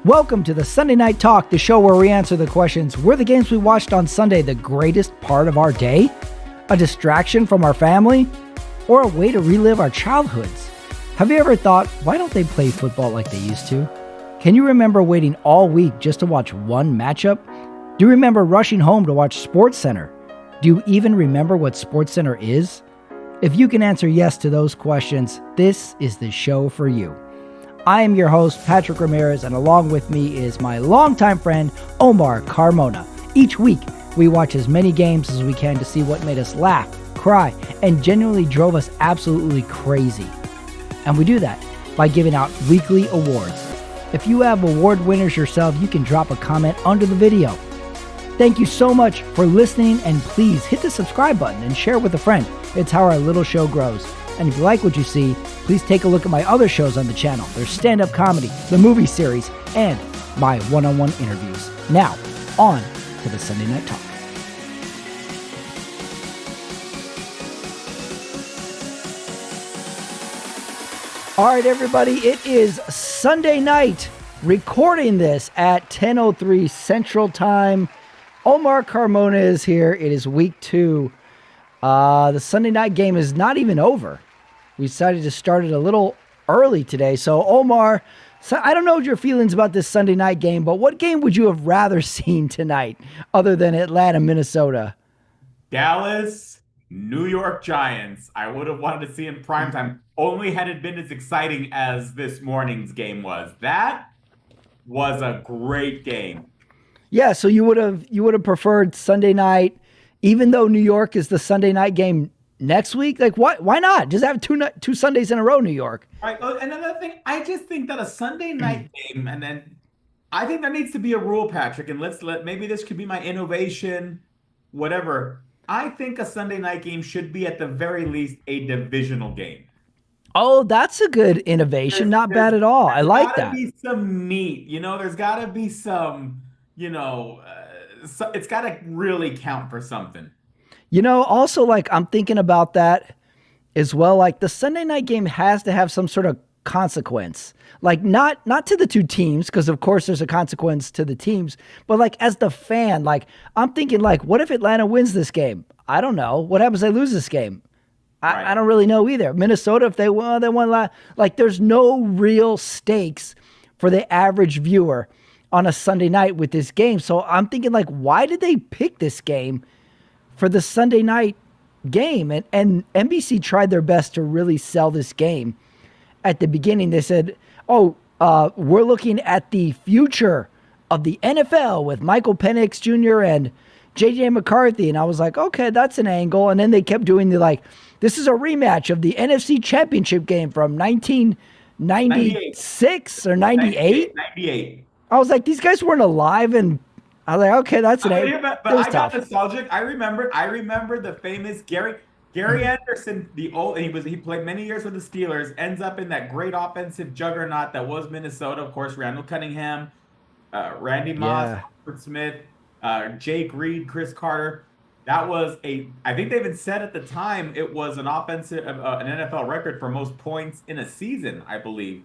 Welcome to the Sunday Night Talk, the show where we answer the questions: were the games we watched on Sunday the greatest part of our day? A distraction from our family? Or a way to relive our childhoods? Have you ever thought, why don't they play football like they used to? Can you remember waiting all week just to watch one matchup? Do you remember rushing home to watch SportsCenter? Do you even remember what SportsCenter is? If you can answer yes to those questions, this is the show for you. I am your host, Patrick Ramirez, and along with me is my longtime friend, Omar Carmona. Each week, we watch as many games as we can to see what made us laugh, cry, and genuinely drove us absolutely crazy. And we do that by giving out weekly awards. If you have award winners yourself, you can drop a comment under the video. Thank you so much for listening, and please hit the subscribe button and share with a friend. It's how our little show grows. And if you like what you see, please take a look at my other shows on the channel. There's stand-up comedy, the movie series, and my one-on-one interviews. Now, on to the Sunday Night Talk. All right, everybody, it is Sunday night. Recording this at 10:03 Central Time. Omar Carmona is here. It is week 2. The Sunday night game is not even over. We decided to start it a little early today. So, Omar, I don't know your feelings about this Sunday night game, but what game would you have rather seen tonight other than Atlanta, Minnesota? Dallas, New York Giants. I would have wanted to see in primetime, only had it been as exciting as this morning's game was. That was a great game. Yeah, so you would have preferred Sunday night, even though New York is the Sunday night game next week? Like, why not? Just have two Sundays in a row, New York. Right. Another thing, I just think that a Sunday night game, and then I think there needs to be a rule, Patrick, and maybe this could be my innovation, whatever. I think a Sunday night game should be at the very least a divisional game. Oh, that's a good innovation. Not bad at all. I like that. There's got to be some meat. There's got to be some, it's got to really count for something. Also, like, I'm thinking about that as well. Like, the Sunday night game has to have some sort of consequence. Like, not to the two teams, because of course there's a consequence to the teams, but like as the fan, like I'm thinking, like, what if Atlanta wins this game? I don't know. What happens if they lose this game? Right. I don't really know either. Minnesota, if they won, like, there's no real stakes for the average viewer on a Sunday night with this game. So I'm thinking, like, why did they pick this game for the Sunday night game? And NBC tried their best to really sell this game. At the beginning, they said, we're looking at the future of the NFL with Michael Penix Jr. and J.J. McCarthy. And I was like, okay, that's an angle. And then they kept doing this is a rematch of the NFC Championship game from 1996 or 98? 98. I was like, these guys weren't alive. And I was like, okay, that's an angle. But I got nostalgic. I remember the famous Gary Anderson, he played many years with the Steelers, ends up in that great offensive juggernaut that was Minnesota. Of course, Randall Cunningham, Randy Moss, Albert Smith, Jake Reed, Chris Carter. That was I think they even said at the time it was an NFL record for most points in a season, I believe.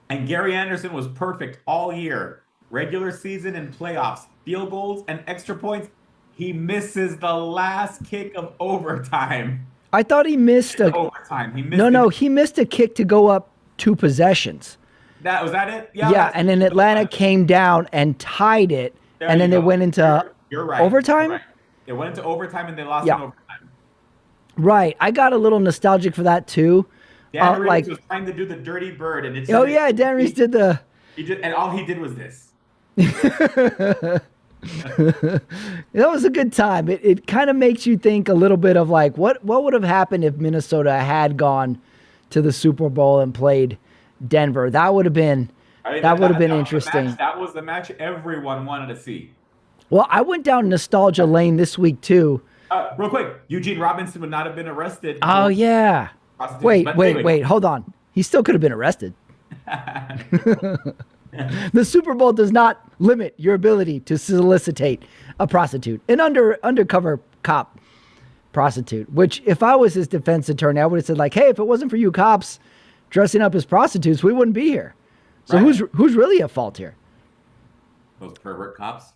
And Gary Anderson was perfect all year, regular season and playoffs, field goals and extra points. He misses the last kick of overtime. I thought he missed overtime. He missed a kick to go up 2 possessions. Was that it? Yeah, and then Atlanta came down and tied it, and then they went into you're right. overtime? You're right. It went into overtime, and they lost in overtime. Right. I got a little nostalgic for that, too. Dan Reeves was trying to do the dirty bird. And Dan Reeves did the... And all he did was this. That was a good time. It kind of makes you think a little bit of like what would have happened if Minnesota had gone to the Super Bowl and played Denver. That would have been interesting. That was the match everyone wanted to see. Well, I went down nostalgia lane this week too. Real quick, Eugene Robinson would not have been arrested. Oh yeah. Wait, hold on. He still could have been arrested. The Super Bowl does not limit your ability to solicitate a prostitute, an undercover cop prostitute, which if I was his defense attorney, I would have said, like, hey, if it wasn't for you cops dressing up as prostitutes, we wouldn't be here. So Right. who's really at fault here? Those pervert cops.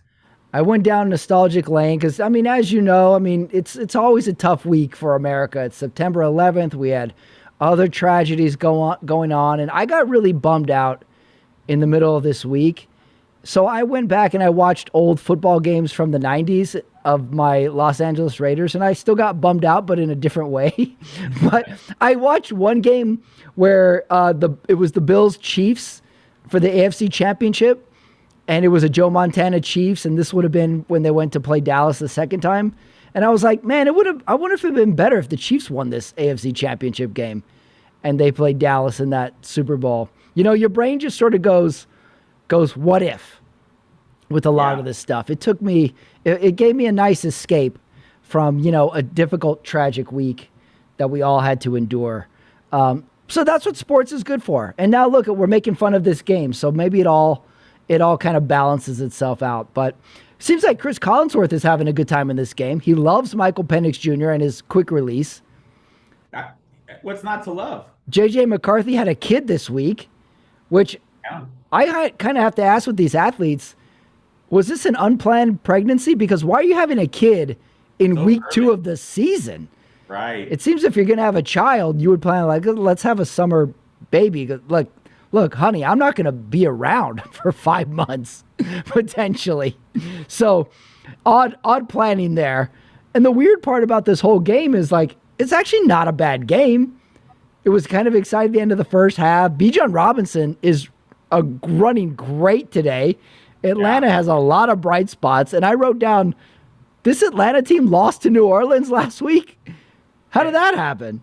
I went down nostalgic lane because, I mean, as you know, I mean, it's always a tough week for America. It's September 11th. We had other tragedies going on, and I got really bummed out in the middle of this week. So I went back and I watched old football games from the 90s of my Los Angeles Raiders, and I still got bummed out, but in a different way. But I watched one game where it was the Bills Chiefs for the AFC Championship, and it was a Joe Montana Chiefs, and this would have been when they went to play Dallas the second time. And I was like, man, I wonder if it would have been better if the Chiefs won this AFC Championship game and they played Dallas in that Super Bowl. You know, your brain just sort of goes, what if, with a lot of this stuff. It gave me a nice escape from, you know, a difficult, tragic week that we all had to endure. So that's what sports is good for. And now look, we're making fun of this game, so maybe it all kind of balances itself out. But seems like Chris Collinsworth is having a good time in this game. He loves Michael Penix Jr. and his quick release. What's not to love? J.J. McCarthy had a kid this week, which I kind of have to ask with these athletes, was this an unplanned pregnancy? Because why are you having a kid in week 2 of the season? Right. It seems if you're going to have a child, you would plan like, let's have a summer baby. Look, honey, I'm not going to be around for 5 months, potentially. So odd planning there. And the weird part about this whole game is like, it's actually not a bad game. It was kind of exciting at the end of the first half. Bijan Robinson is running great today. Atlanta has a lot of bright spots. And I wrote down, this Atlanta team lost to New Orleans last week. How did that happen?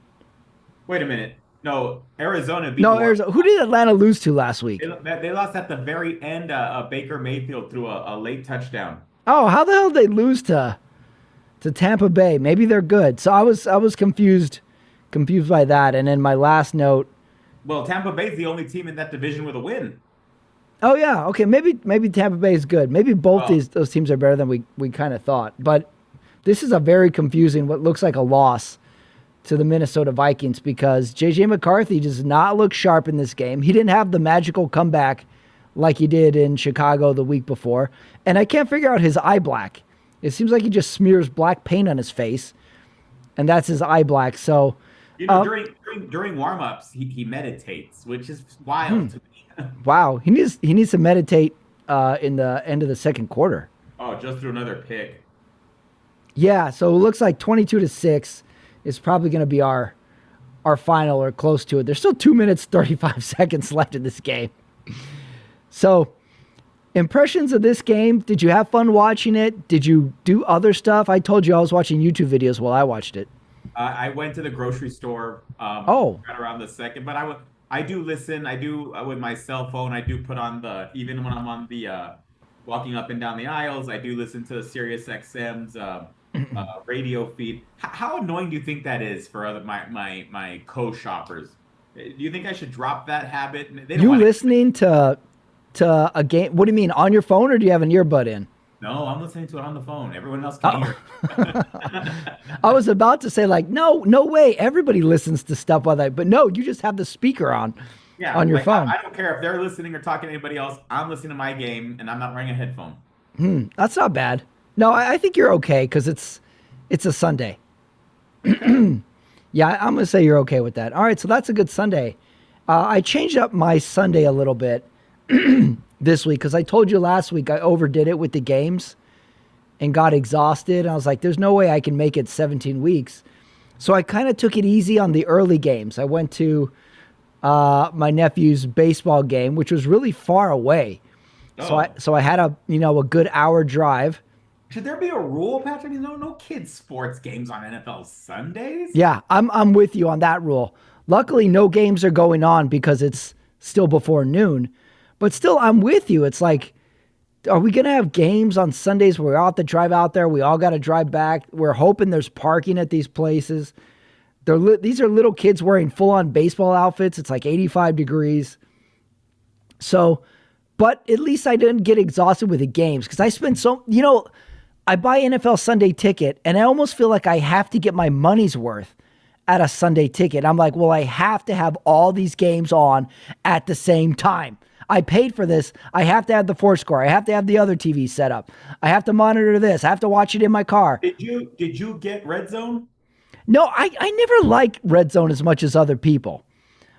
Wait a minute. No, Arizona beat Arizona. Who did Atlanta lose to last week? They lost at the very end. Baker Mayfield threw a late touchdown. Oh, how the hell did they lose to Tampa Bay? Maybe they're good. So I was confused by that. And then my last note. Well, Tampa Bay's the only team in that division with a win. Oh yeah, okay. Maybe Tampa Bay is good. Maybe both those teams are better than we kind of thought. But this is a very confusing, what looks like a loss to the Minnesota Vikings, because J.J. McCarthy does not look sharp in this game. He didn't have the magical comeback like he did in Chicago the week before. And I can't figure out his eye black. It seems like he just smears black paint on his face, and that's his eye black. So, you know, during warm-ups, he meditates, which is wild to me. Wow, he needs to meditate in the end of the second quarter. Oh, just threw another pick. Yeah, so it looks like 22-6 is probably going to be our final or close to it. There's still 2 minutes, 35 seconds left in this game. So, impressions of this game. Did you have fun watching it? Did you do other stuff? I told you I was watching YouTube videos while I watched it. I went to the grocery store right around the second, but I do listen. I do with my cell phone. I do put on even when I'm on the walking up and down the aisles, I do listen to Sirius XM's radio feed. How annoying do you think that is for my co-shoppers? Do you think I should drop that habit? You listening to a game? What do you mean, on your phone, or do you have an earbud in? No, I'm listening to it on the phone. Everyone else can hear. I was about to say, like, no way. Everybody listens to stuff while but no, you just have the speaker on your phone. I don't care if they're listening or talking to anybody else. I'm listening to my game, and I'm not wearing a headphone. That's not bad. No, I think you're okay because it's a Sunday. Yeah, I'm going to say you're okay with that. All right, so that's a good Sunday. I changed up my Sunday a little bit this week because I told you last week I overdid it with the games and got exhausted. And I was like, there's no way I can make it 17 weeks. So I kind of took it easy on the early games. I went to my nephew's baseball game, which was really far away. Oh. So I had a good hour drive. Should there be a rule, Patrick? No kids sports games on NFL Sundays? Yeah, I'm with you on that rule. Luckily, no games are going on because it's still before noon. But still, I'm with you. It's like, are we going to have games on Sundays where we all have to drive out there? We all got to drive back. We're hoping there's parking at these places. These are little kids wearing full-on baseball outfits. It's like 85 degrees. So, but at least I didn't get exhausted with the games because I spent I buy NFL Sunday ticket and I almost feel like I have to get my money's worth at a Sunday ticket. I'm like, well, I have to have all these games on at the same time. I paid for this. I have to have the four score. I have to have the other TV set up. I have to monitor this. I have to watch it in my car. Did you get Red Zone? No, I never like Red Zone as much as other people.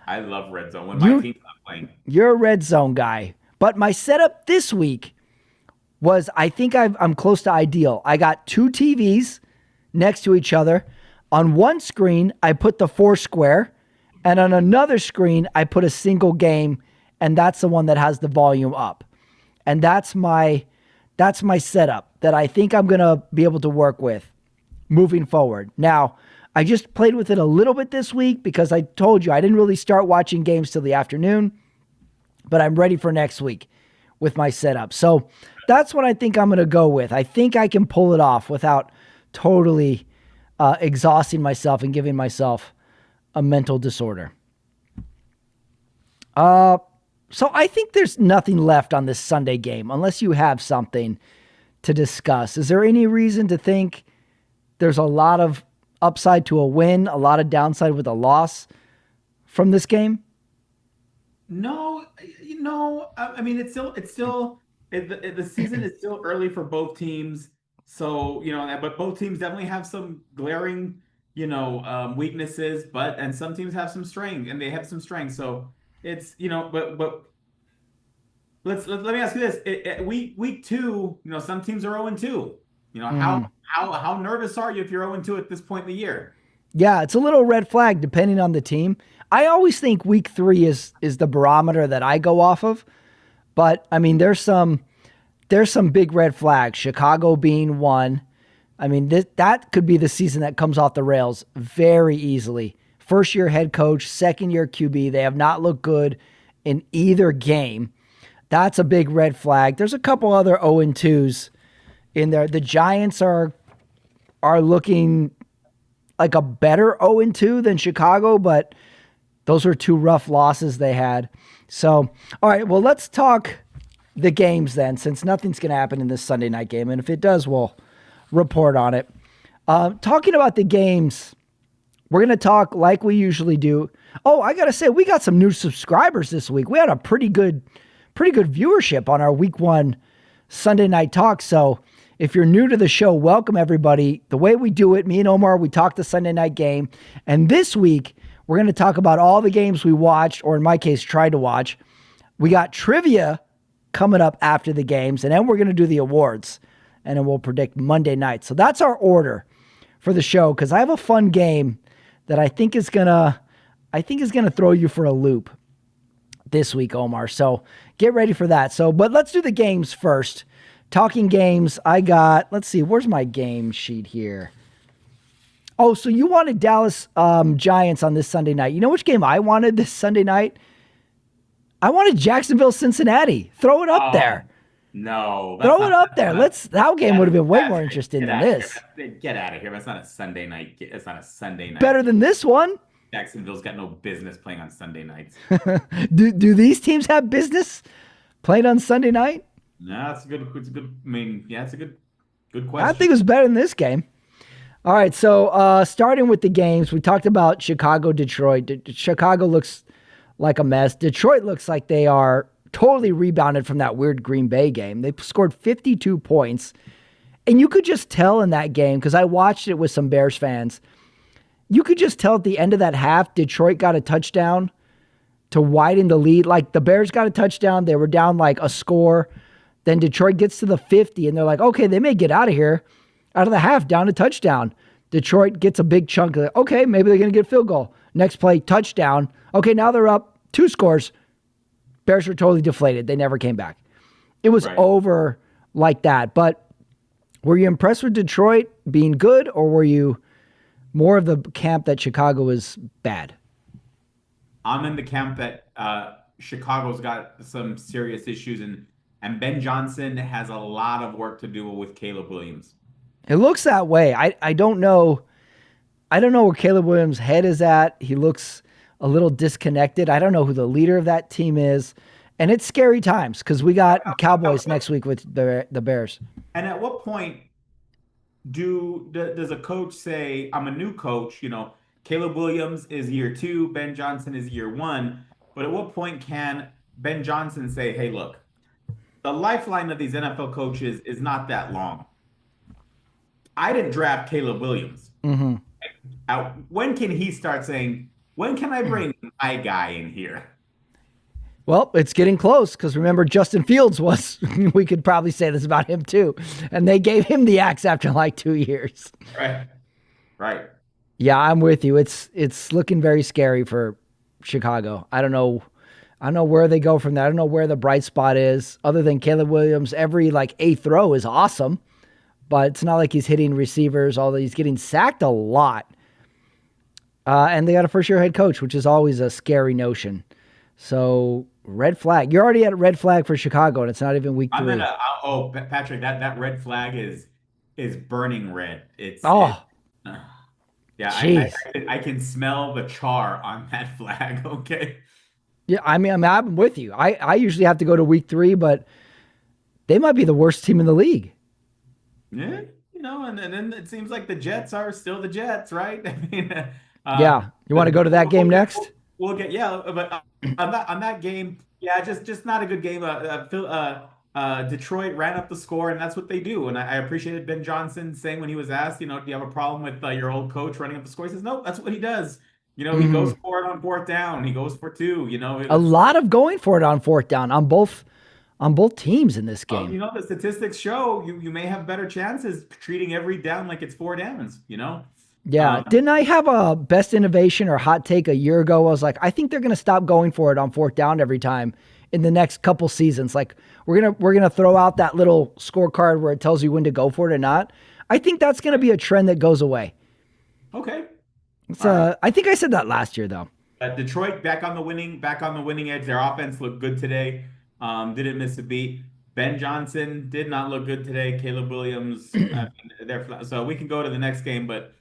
I love Red Zone when my You team's not playing. you're a Red Zone guy. But my setup this week was I think I'm close to ideal. I got two TVs next to each other. On one screen, I put the four square, and on another screen, I put a single game, and that's the one that has the volume up. And that's my setup that I think I'm gonna be able to work with moving forward. Now, I just played with it a little bit this week because I told you I didn't really start watching games till the afternoon, but I'm ready for next week with my setup. So that's what I think I'm going to go with. I think I can pull it off without totally exhausting myself and giving myself a mental disorder. So I think there's nothing left on this Sunday game unless you have something to discuss. Is there any reason to think there's a lot of upside to a win, a lot of downside with a loss from this game? No, I mean the season is still early for both teams. So, but both teams definitely have some glaring, weaknesses, and some teams have some strength and they have some strength. So it's, but let me ask you this. Week two, some teams are 0-2. How nervous are you if you're 0-2 at this point in the year? Yeah, it's a little red flag depending on the team. I always think week 3 is the barometer that I go off of. But I mean, there's some big red flags. Chicago being one. I mean, that could be the season that comes off the rails very easily. First year head coach, second year QB. They have not looked good in either game. That's a big red flag. There's a couple other 0-2s in there. The Giants are looking like a better 0-2 than Chicago, but those were two rough losses they had. So, all right, well, let's talk the games then, since nothing's going to happen in this Sunday night game. And if it does, we'll report on it. Talking about the games, we're going to talk like we usually do. Oh, I got to say, we got some new subscribers this week. We had a pretty good viewership on our week 1 Sunday night talk. So if you're new to the show, welcome everybody. The way we do it, me and Omar, we talk the Sunday night game. And this week, we're going to talk about all the games we watched, or in my case, tried to watch. We got trivia coming up after the games, and then we're going to do the awards, and then we'll predict Monday night. So that's our order for the show, because I have a fun game that I think is gonna throw you for a loop this week, Omar. So get ready for that. But let's do the games first. Talking games, let's see, where's my game sheet here? Oh, so you wanted Dallas Giants on this Sunday night. You know which game I wanted this Sunday night? I wanted Jacksonville Cincinnati. Throw it up there. No. Throw it up there. That game would have been way more interesting than this. Get out of here. That's not a Sunday night. It's not a Sunday night. Better than this one. Jacksonville's got no business playing on Sunday nights. Do these teams have business playing on Sunday night? No, it's a good. I mean, yeah, it's a good question. I think it was better than this game. All right, so starting with the games, we talked about Chicago, Detroit. Chicago looks like a mess. Detroit looks like they are totally rebounded from that weird Green Bay game. They scored 52 points. And you could just tell in that game, because I watched it with some Bears fans, you could just tell at the end of that half, Detroit got a touchdown to widen the lead. Like, the Bears got a touchdown. They were down like a score. Then Detroit gets to the 50, and they're like, okay, they may get out of here. Out of the half, down a touchdown. Detroit gets a big chunk of it. Okay, maybe they're going to get a field goal. Next play, touchdown. Okay, now they're up 2 scores. Bears were totally deflated. They never came back. It was over like that. But were you impressed with Detroit being good, or were you more of the camp that Chicago was bad? I'm in the camp that Chicago's got some serious issues, and Ben Johnson has a lot of work to do with Caleb Williams. It looks that way. I don't know. I don't know where Caleb Williams' head is at. He looks a little disconnected. I don't know who the leader of that team is. And it's scary times because we got Cowboys next week with the Bears. And at what point does a coach say, I'm a new coach, Caleb Williams is year 2, Ben Johnson is year 1, but at what point can Ben Johnson say, hey, look, the lifeline of these NFL coaches is not that long. I didn't draft Caleb Williams. Mm-hmm. When can he start saying, when can I bring my guy in here? Well, it's getting close because remember, Justin Fields was, we could probably say this about him too. And they gave him the axe after like 2 years. Right. Right. Yeah, I'm with you. It's looking very scary for Chicago. I don't know. I don't know where they go from there. I don't know where the bright spot is other than Caleb Williams. Every like eighth throw is awesome, but it's not like he's hitting receivers, although he's getting sacked a lot. And they got a first-year head coach, which is always a scary notion. So red flag. You're already at red flag for Chicago, and it's not even week 3. Patrick, that red flag is burning red. Yeah, I can smell the char on that flag. Okay. Yeah, I mean, I'm with you. I usually have to go to week 3, but they might be the worst team in the league. Yeah, and then it seems like the Jets are still the Jets, right? I mean, yeah. You want to go to that game next? We'll get but on that game, yeah, just not a good game. Detroit ran up the score, and that's what they do. And I appreciated Ben Johnson saying when he was asked, do you have a problem with your old coach running up the score? He says, no, that's what he does. He goes for it on 4th down. He goes for 2. A lot of going for it on 4th down on both teams in this game. The statistics show you may have better chances treating every down like it's 4 downs. Yeah. Didn't I have a best innovation or hot take a year ago? I was like, I think they're going to stop going for it on 4th down every time in the next couple seasons. Like we're going to throw out that little scorecard where it tells you when to go for it or not. I think that's going to be a trend that goes away. Okay. I think I said that last year though. Detroit back on the winning edge. Their offense looked good today. Didn't miss a beat. Ben Johnson did not look good today. Caleb Williams, so we can go to the next game, but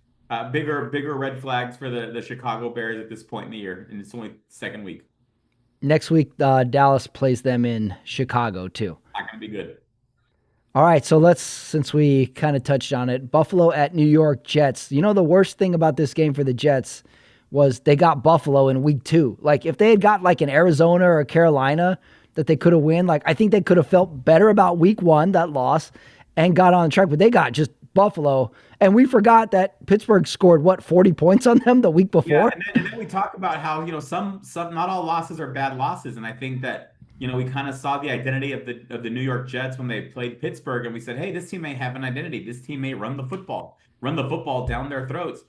bigger red flags for the Chicago Bears at this point in the year, and it's only 2nd week. Next week, Dallas plays them in Chicago too. Not gonna be good. All right, so since we kind of touched on it, Buffalo at New York Jets. The worst thing about this game for the Jets was they got Buffalo in week 2. Like if they had got like an Arizona or a Carolina that they could have won, like I think they could have felt better about week 1, that loss, and got on track. But they got just Buffalo, and we forgot that Pittsburgh scored 40 points on them the week before. Yeah, and then we talk about how some not all losses are bad losses, and I think that we kind of saw the identity of the New York Jets when they played Pittsburgh, and we said, hey, this team may have an identity. This team may run the football down their throats,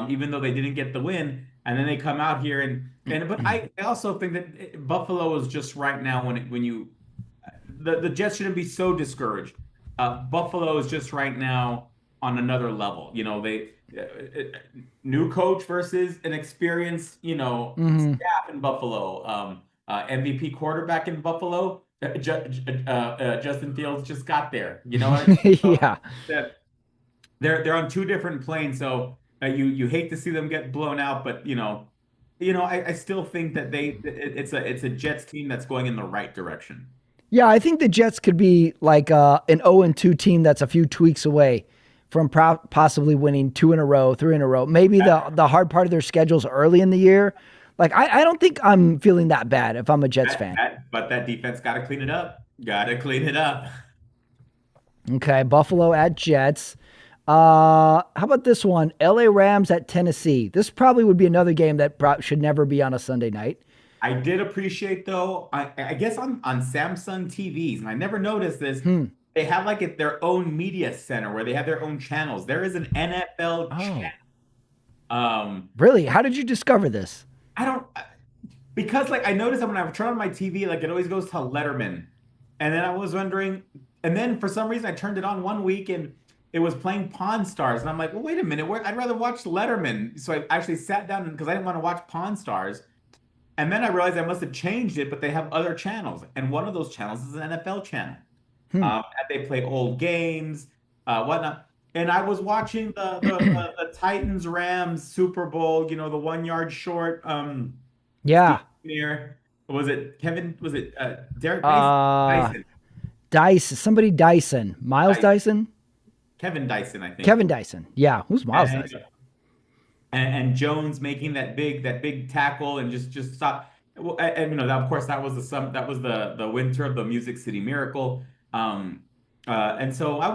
even though they didn't get the win. And then they come out here but I also think that Buffalo is just right now the Jets shouldn't be so discouraged. Buffalo is just right now on another level. They new coach versus an experienced staff in Buffalo. MVP quarterback in Buffalo. Justin Fields just got there. Yeah. They're on 2 different planes. So you hate to see them get blown out, but I still think that it's a Jets team that's going in the right direction. Yeah, I think the Jets could be like an 0-2 team that's a few tweaks away from possibly winning 2 in a row, 3 in a row. Maybe the hard part of their schedule's early in the year. Like I don't think I'm feeling that bad if I'm a Jets fan. But that defense got to clean it up. Okay, Buffalo at Jets. How about this one? LA Rams at Tennessee. This probably would be another game that should never be on a Sunday night. I did appreciate, though, I guess on Samsung TVs, and I never noticed this, they have like their own media center where they have their own channels. There is an NFL channel. Really? How did you discover this? Because like I noticed that when I turn on my TV, like it always goes to Letterman. And then I was wondering, and then for some reason I turned it on one week and it was playing Pawn Stars. And I'm like, well, wait a minute, I'd rather watch Letterman. So I actually sat down because I didn't want to watch Pawn Stars. And then I realized I must have changed it, but they have other channels. And one of those channels is an NFL channel. They play old games, whatnot. And I was watching the Titans Rams Super Bowl, the 1 yard short. Yeah. Was it Kevin? Was it Derek Dyson? Somebody Dyson. Miles Dyson? Kevin Dyson, I think. Kevin Dyson. Yeah. Who's Miles Dyson? And Jones making that big tackle and just stop. Well, and, that, of course, that was the winter of the Music City Miracle. Um, and so I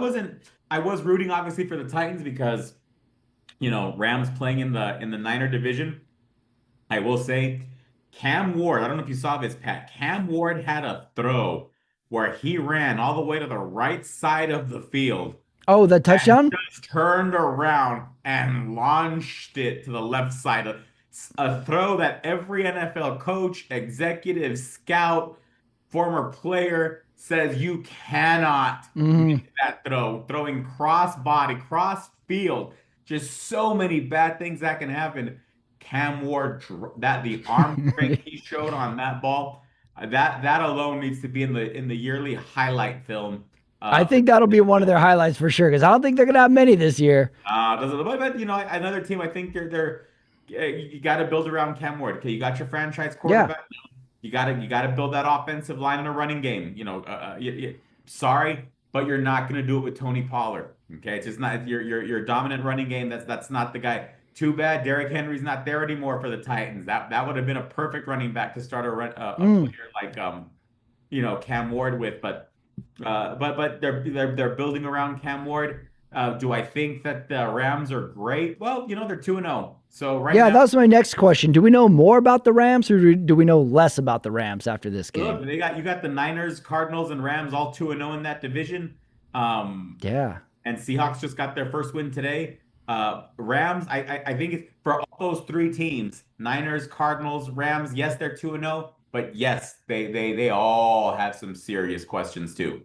was rooting obviously for the Titans because Rams playing in the Niner division. I will say, Cam Ward, I don't know if you saw this, Pat. Cam Ward had a throw where he ran all the way to the right side of the field Oh, the and touchdown? just turned around and launched it to the left side. A throw that every NFL coach, executive, scout, former player says you cannot Mhm. make that throw. Throwing cross body, cross field, just so many bad things that can happen. Cam Ward, that the arm strength he showed on that ball, that alone needs to be in the yearly highlight film. I For think that'll be one of their highlights for sure because I don't think they're going to have many this year. doesn't but another team. I think they're you got to build around Cam Ward. Okay, you got your franchise Yeah. quarterback. You got to build that offensive line and a running game. Sorry, but you're not going to do it with Tony Pollard. Okay, it's just not your dominant running game. That's not the guy. Too bad Derrick Henry's not there anymore for the Titans. That would have been a perfect running back to start a Mm. player like Cam Ward with. But they're building around Cam Ward. Do I think that the Rams are great? Well, they're 2-0. So right Yeah, now, that was my next question. Do we know more about the Rams or do we know less about the Rams after this game? look, you got the Niners, Cardinals, and Rams all 2-0 in that division. Yeah. And Seahawks just got their first win today. Rams, I think it's for all those three teams, Niners, Cardinals, Rams, yes, they're 2-0, but yes, they all have some serious questions too.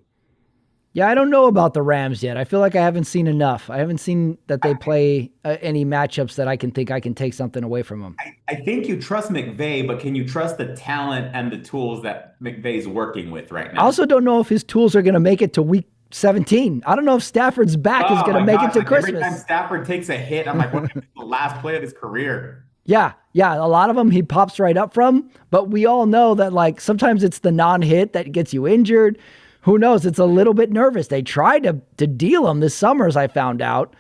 Yeah, I don't know about the Rams yet. I feel like I haven't seen enough. I haven't seen that they play any matchups that I can think I can take something away from them. I think you trust McVay, but can you trust the talent and the tools that McVay's working with right I now? also don't know if his tools are going to make it to week 17. I don't know if Stafford's back is Oh going to my make gosh, it to like every time Christmas. Stafford takes a hit, I'm like, what if it's the last play of his career? Yeah, yeah, a lot of them he pops right up from, but we all know that like sometimes it's the non-hit that gets you injured. Who knows? It's a little bit nervous. They tried to deal him this summer, as I found out.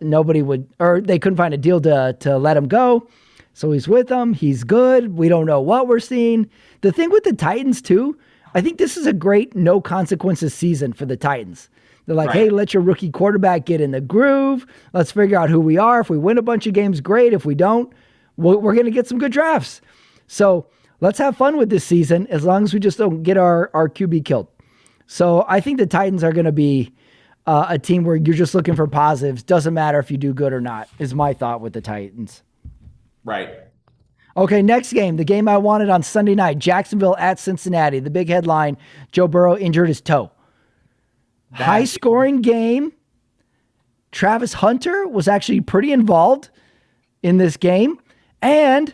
Nobody would, or they couldn't find a deal to let him go. So he's with them. He's good. We don't know what we're seeing. The thing with the Titans too, I think this is a great no consequences season for the Titans. They're like, hey, Right. let your rookie quarterback get in the groove. Let's figure out who we are. If we win a bunch of games, great. If we don't, we're going to get some good drafts. So let's have fun with this season as long as we just don't get our QB killed. So I think the Titans are going to be a team where you're just looking for positives. Doesn't matter if you do good or not, is my thought with the Titans. Right. Okay, next game, the game I wanted on Sunday night, Jacksonville at Cincinnati. The big headline, Joe Burrow injured his toe. High scoring game. Travis Hunter was actually pretty involved in this game. And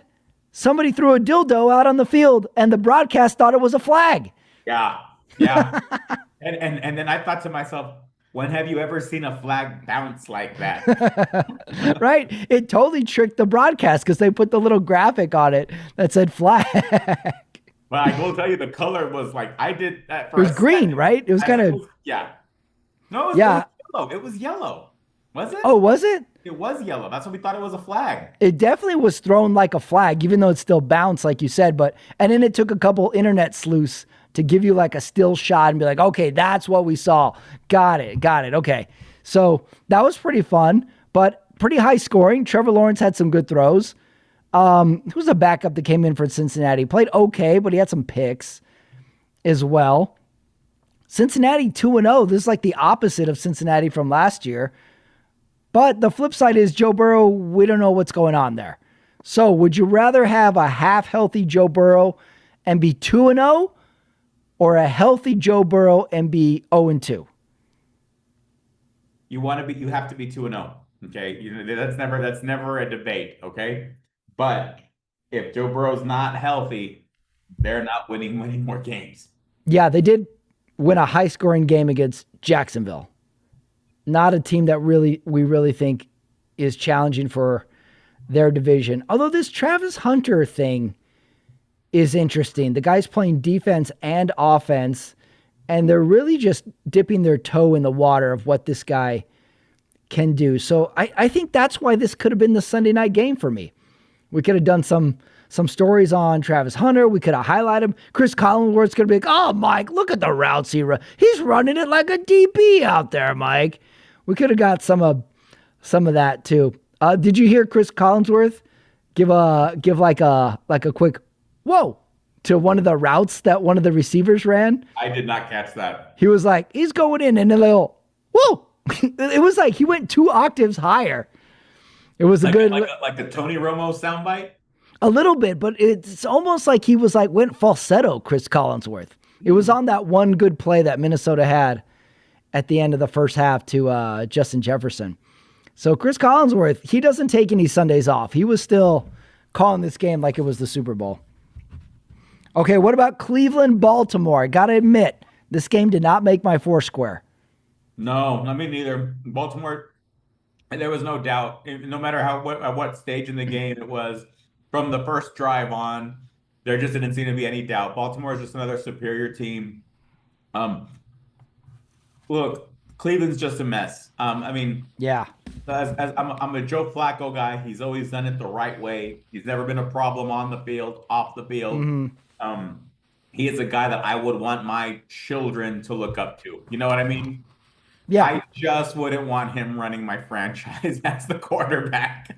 somebody threw a dildo out on the field and the broadcast thought it was a flag. Yeah. Yeah. And then I thought to myself, when have you ever seen a flag bounce like that? Right? It totally tricked the broadcast because they put the little graphic on it that said flag. But I will tell you, the color was like I did that It for was a green, second. right? It was kind of, Yeah. No, yeah. it was yellow. It was yellow. Was it? Oh, was it? It was yellow. That's what we thought it was a flag. It definitely was thrown like a flag, even though it still bounced, like you said. And then it took a couple internet sleuths to give you like a still shot and be like, okay, that's what we saw. Got it. Okay. So that was pretty fun, but pretty high scoring. Trevor Lawrence had some good throws. Who's the backup that came in for Cincinnati? He played okay, but he had some picks as well. Cincinnati 2-0. This is like the opposite of Cincinnati from last year. But the flip side is Joe Burrow, we don't know what's going on there. So would you rather have a half healthy Joe Burrow and be 2-0 or a healthy Joe Burrow and be 0-2? You have to be 2-0. Okay. That's never a debate. Okay. But if Joe Burrow's not healthy, they're not winning more games. Yeah, they did win a high scoring game against Jacksonville. Not a team that we really think is challenging for their division. Although this Travis Hunter thing is interesting. The guy's playing defense and offense, and they're really just dipping their toe in the water of what this guy can do. So I think that's why this could have been the Sunday night game for me. We could have done some some stories on Travis Hunter. We could have highlighted him. Chris Collinsworth's going to be like, oh, Mike, look at the routes he run. He's running it like a DB out there, Mike. We could have got some of that too. Did you hear Chris Collinsworth give like a quick whoa to one of the routes that one of the receivers ran? I did not catch that. He was like, he's going in, and then they'll whoa. It was like he went 2 octaves higher. It was like the Tony Romo soundbite. A little bit, but it's almost like he was like went falsetto. Chris Collinsworth. It was on that one good play that Minnesota had at the end of the first half to Justin Jefferson. So Chris Collinsworth, he doesn't take any Sundays off. He was still calling this game like it was the Super Bowl. Okay, what about Cleveland-Baltimore? I got to admit, this game did not make my Foursquare. No, I mean neither. Baltimore, there was no doubt. No matter at what stage in the game it was, from the first drive on, there just didn't seem to be any doubt. Baltimore is just another superior team. Look, Cleveland's just a mess. I mean, yeah. As I'm a Joe Flacco guy. He's always done it the right way. He's never been a problem on the field, off the field. Mm-hmm. He is a guy that I would want my children to look up to. You know what I mean? Yeah. I just wouldn't want him running my franchise as the quarterback.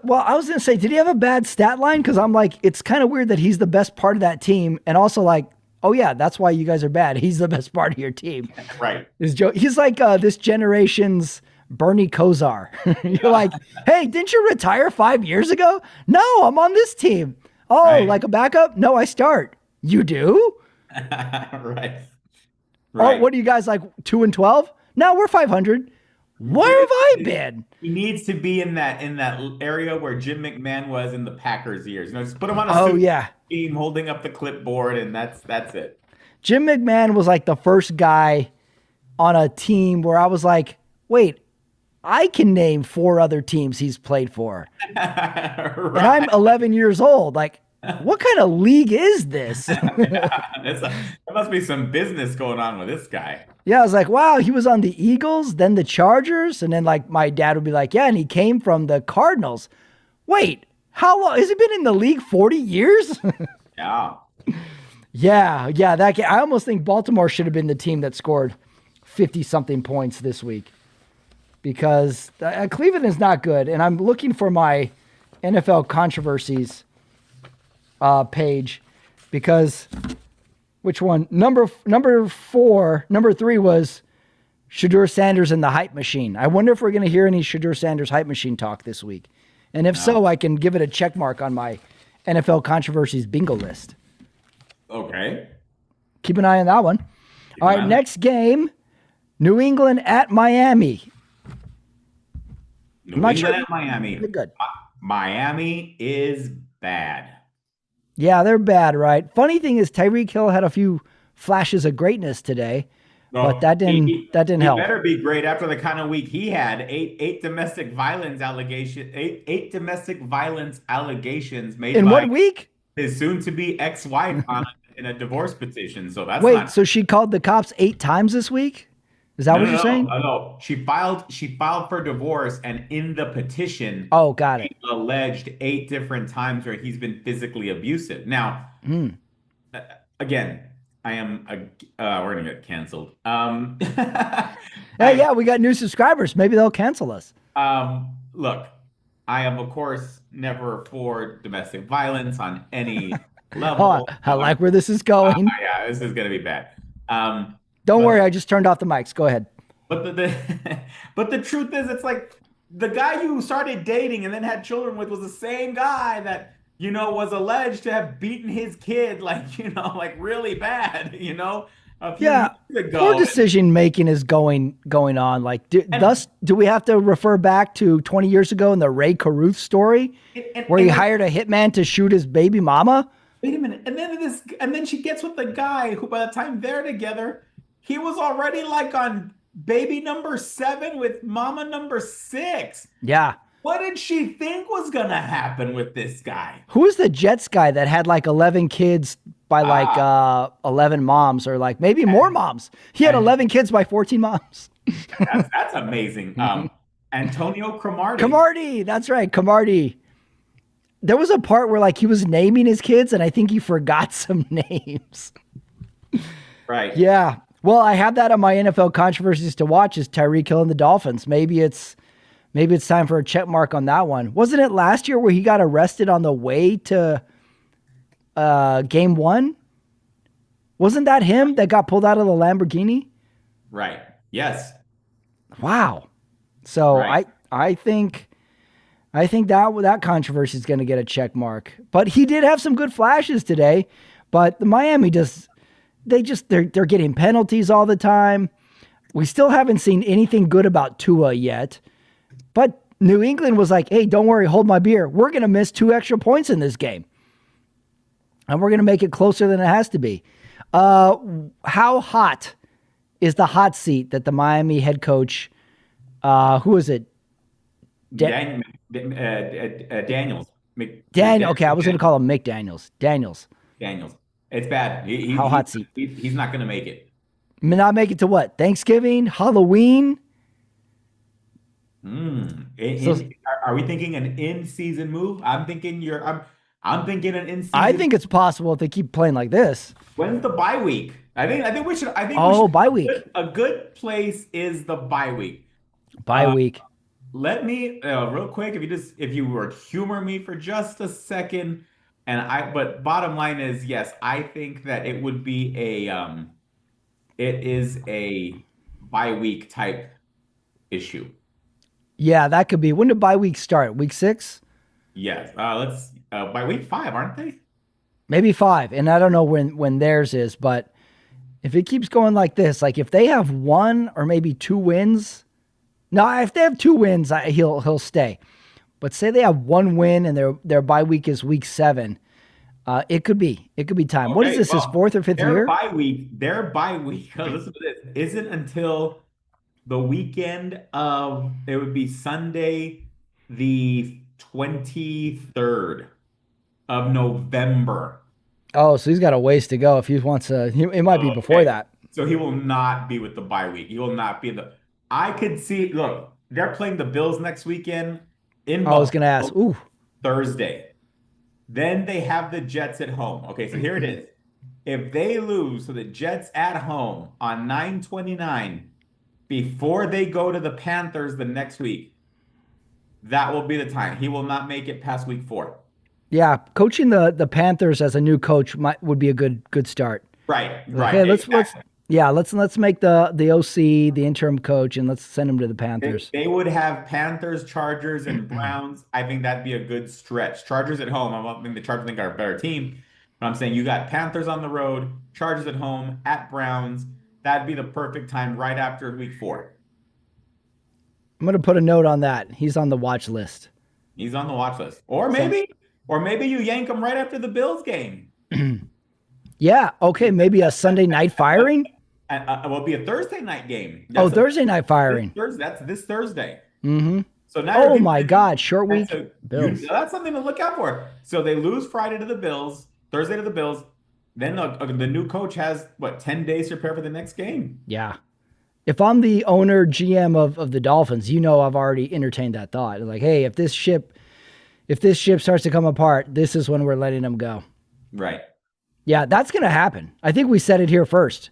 Well, I was going to say, did he have a bad stat line? Because I'm like, it's kind of weird that he's the best part of that team. And also like, oh yeah, that's why you guys are bad. He's the best part of your team. Right. He's like this generation's Bernie Kosar. You're like, hey, didn't you retire 5 years ago? No, I'm on this team. Oh, right. Like a backup? No, I start. You do? Right. Oh, what are you guys like 2-12? No, we're 500. Where have I been? He needs to be in that area where Jim McMahon was in the Packers years. Just put him on a team holding up the clipboard, and that's it. Jim McMahon was like the first guy on a team where I was like, wait, I can name 4 other teams he's played for. Right. And I'm 11 years old. Like, what kind of league is this? There must be some business going on with this guy. Yeah, I was like, wow, he was on the Eagles, then the Chargers, and then like my dad would be like, yeah, and he came from the Cardinals. Wait, how long? Has he been in the league 40 years? Yeah. Yeah, that game, I almost think Baltimore should have been the team that scored 50-something points this week because Cleveland is not good, and I'm looking for my NFL controversies page because which one? Number 3 was Shedeur Sanders and the Hype Machine. I wonder if we're going to hear any Shedeur Sanders Hype Machine talk this week. And if so, I can give it a check mark on my NFL controversies bingo list. Okay. Keep an eye on that one. All right, next game, New England at Miami. New England at Miami. They're good. Miami is bad. Yeah, they're bad, right? Funny thing is Tyreek Hill had a few flashes of greatness today, but that didn't help. He better be great after the kind of week he had. Eight domestic violence allegations. Eight domestic violence allegations made in by 1 week. His soon-to-be ex-wife in a divorce petition. So that's so she called the cops 8 times this week? Is that what you're saying? No. She filed for divorce, and in the petition, got it. Alleged 8 different times where he's been physically abusive. Now, again, I am we're gonna get canceled. Yeah, we got new subscribers. Maybe they'll cancel us. Look, I am of course never for domestic violence on any level. I like where this is going. Yeah, this is gonna be bad. Don't worry, I just turned off the mics. Go ahead. But the truth is, it's like the guy you started dating and then had children with was the same guy that, was alleged to have beaten his kid, like really bad, a few years ago. Poor decision making is going on. Like, do we have to refer back to 20 years ago in the Ray Caruth story where he hired a hitman to shoot his baby mama? Wait a minute. And then she gets with the guy who, by the time they're together, he was already like on baby number 7 with mama number 6. Yeah. What did she think was going to happen with this guy? Who is the Jets guy that had like 11 kids by 11 moms or like maybe more moms? He had 11 kids by 14 moms. That's amazing. Antonio Cromartie. Cromartie. That's right. Cromartie. there was a part where like he was naming his kids, and I think he forgot some names. Right. Yeah. Well, I have that on my NFL controversies to watch is Tyreek Hill and the Dolphins. Maybe it's time for a check mark on that one. Wasn't it last year where he got arrested on the way to game 1? Wasn't that him that got pulled out of the Lamborghini? Right. Yes. Wow. So Right. I think that controversy is going to get a check mark. But he did have some good flashes today. But the Miami they're getting penalties all the time. We still haven't seen anything good about Tua yet. But New England was like, hey, don't worry, hold my beer. We're going to miss 2 extra points in this game. And we're going to make it closer than it has to be. How hot is the hot seat that the Miami head coach, who is it? Daniels. Daniel. Okay, I was going to call him McDaniels. Daniels. It's bad. How hot seat? He's not going to make it. Not make it to what? Thanksgiving? Halloween? Are we thinking an in-season move? I'm thinking I'm thinking an in-season. I think it's possible if they keep playing like this. When's the bye week? I think we should. Bye week. A good place is the bye week. Bye week. Let me real quick. If you were humor me for just a second, but bottom line is yes. I think that it would be it is a bye week type issue. Yeah, that could be. When did bye week start? Week 6? Yes. Let's by week 5, aren't they? Maybe 5. And I don't know when theirs is, but if it keeps going like this, like if they have 1 or maybe 2 wins, no, if they have 2 wins, he'll stay. But say they have 1 win and their bye week is week 7, it could be time. Okay, what is this? His 4th or 5th year? Their bye week. Listen to this. Isn't until the weekend of it would be Sunday, the 23rd of November. Oh, so he's got a ways to go if he wants to. It might be before that. So he will not be with the bye week. He will not be I could see. Look, they're playing the Bills next weekend in. I was going to ask. Ooh. Thursday. Then they have the Jets at home. Okay, so here it is. If they lose to the Jets at home on 9/29 before they go to the Panthers the next week, that will be the time. He will not make it past week 4. Yeah, coaching the Panthers as a new coach would be a good start. Right. Okay, let's make the OC the interim coach and let's send him to the Panthers. They would have Panthers, Chargers, and Browns. I think that'd be a good stretch. Chargers at home. I don't think the Chargers are a better team, but I'm saying you got Panthers on the road, Chargers at home, at Browns. That'd be the perfect time right after week 4. I'm gonna put a note on that. He's on the watch list. He's on the watch list, or maybe you yank him right after the Bills game. Yeah. Okay. Maybe a Sunday night firing. Will be a Thursday night game. Thursday night firing. That's this Thursday. Mm-hmm. So now. Oh my God! Short week. Bills. That's something to look out for. So they lose Friday to the Bills, Thursday to the Bills. Then the new coach has 10 days to prepare for the next game. Yeah. If I'm the owner GM of the Dolphins, I've already entertained that thought. Like, hey, if this ship starts to come apart, this is when we're letting them go. Right. Yeah, that's going to happen. I think we said it here first.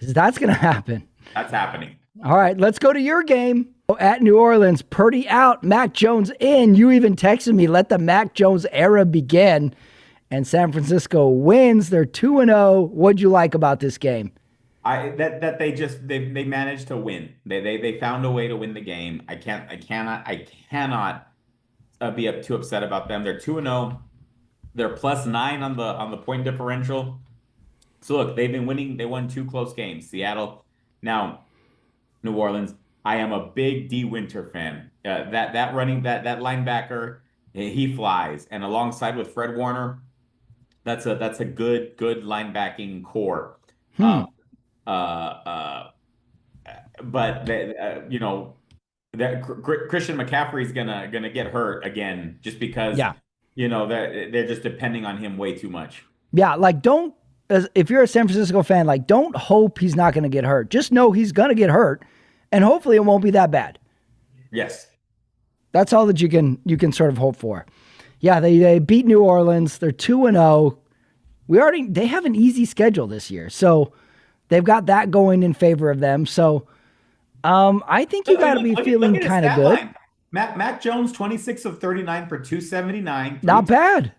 That's going to happen. That's happening. All right, let's go to your game. At New Orleans, Purdy out, Mac Jones in. You even texted me, let the Mac Jones era begin. And San Francisco wins. They're 2-0. What'd you like about this game? They managed to win. They found a way to win the game. I cannot be too upset about them. They're 2-0. They're +9 on the point differential. So look, they've been winning. They won 2 close games. Seattle, now New Orleans. I am a big D Winter fan. That linebacker, he flies, and alongside with Fred Warner, that's a good linebacking core. But Christian McCaffrey's gonna get hurt again just because they're just depending on him way too much. Yeah, if you're a San Francisco fan, don't hope he's not gonna get hurt. Just know he's gonna get hurt, and hopefully it won't be that bad. Yes. That's all that you can sort of hope for. Yeah, they beat New Orleans. They're 2-0. They have an easy schedule this year. So they've got that going in favor of them. So I think you got to be feeling kind of good. Line. Mac Jones, 26 of 39 for 279. Not bad.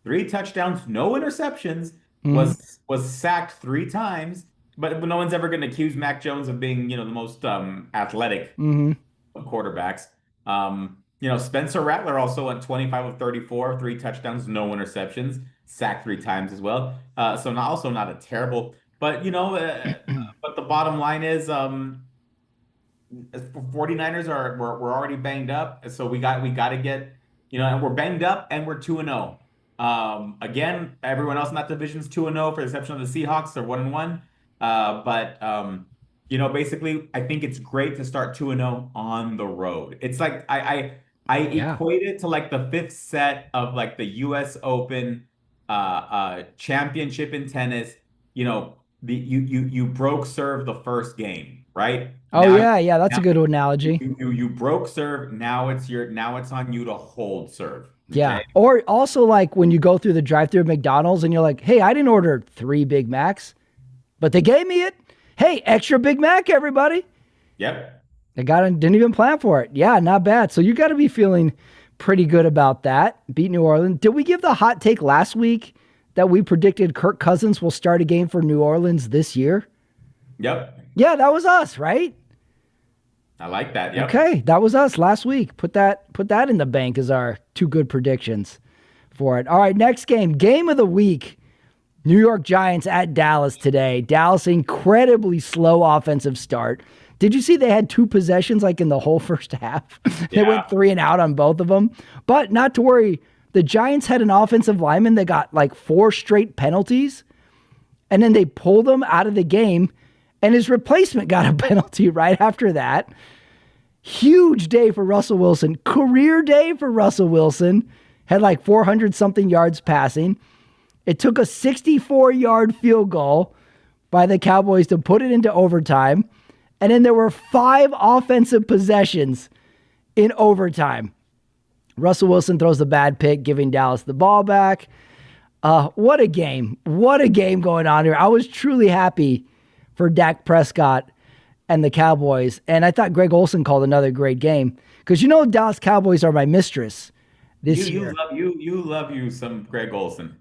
3 touchdowns, no interceptions. Was sacked 3 times. But no one's ever going to accuse Mac Jones of being, the most athletic of quarterbacks. Spencer Rattler also went 25 of 34, 3 touchdowns, no interceptions, sacked 3 times as well. So not a terrible. But but the bottom line is, 49ers we're already banged up, so we got to get, and we're banged up and we're 2-0. Again, everyone else in that division is 2-0 for the exception of the Seahawks. They're 1-1. Basically, I think it's great to start 2-0 on the road. It's like I equate it to like the 5th set of like the U.S. Open championship in tennis. You broke serve the first game, right? Oh, now, that's a good analogy. You broke serve. Now it's on you to hold serve. Okay? Yeah. Or also like when you go through the drive-thru at McDonald's and you're like, hey, I didn't order 3 Big Macs, but they gave me it. Hey, extra Big Mac, everybody. Yep. Didn't even plan for it. Yeah, not bad. So you got to be feeling pretty good about that. Beat New Orleans. Did we give the hot take last week that we predicted Kirk Cousins will start a game for New Orleans this year? Yep. Yeah, that was us, right? I like that. Yep. Okay, that was us last week. Put that in the bank as our 2 good predictions for it. All right, next game of the week. New York Giants at Dallas today. Dallas, incredibly slow offensive start. Did you see they had 2 possessions like in the whole first half? They went 3 and out on both of them. But not to worry, the Giants had an offensive lineman that got like 4 straight penalties, and then they pulled him out of the game, and his replacement got a penalty right after that. Huge day for Russell Wilson. Career day for Russell Wilson. Had like 400-something yards passing. It took a 64-yard field goal by the Cowboys to put it into overtime. And then there were 5 offensive possessions in overtime. Russell Wilson throws the bad pick, giving Dallas the ball back. What a game. What a game going on here. I was truly happy for Dak Prescott and the Cowboys. And I thought Greg Olsen called another great game. Because Dallas Cowboys are my mistress this year. You love some Greg Olsen.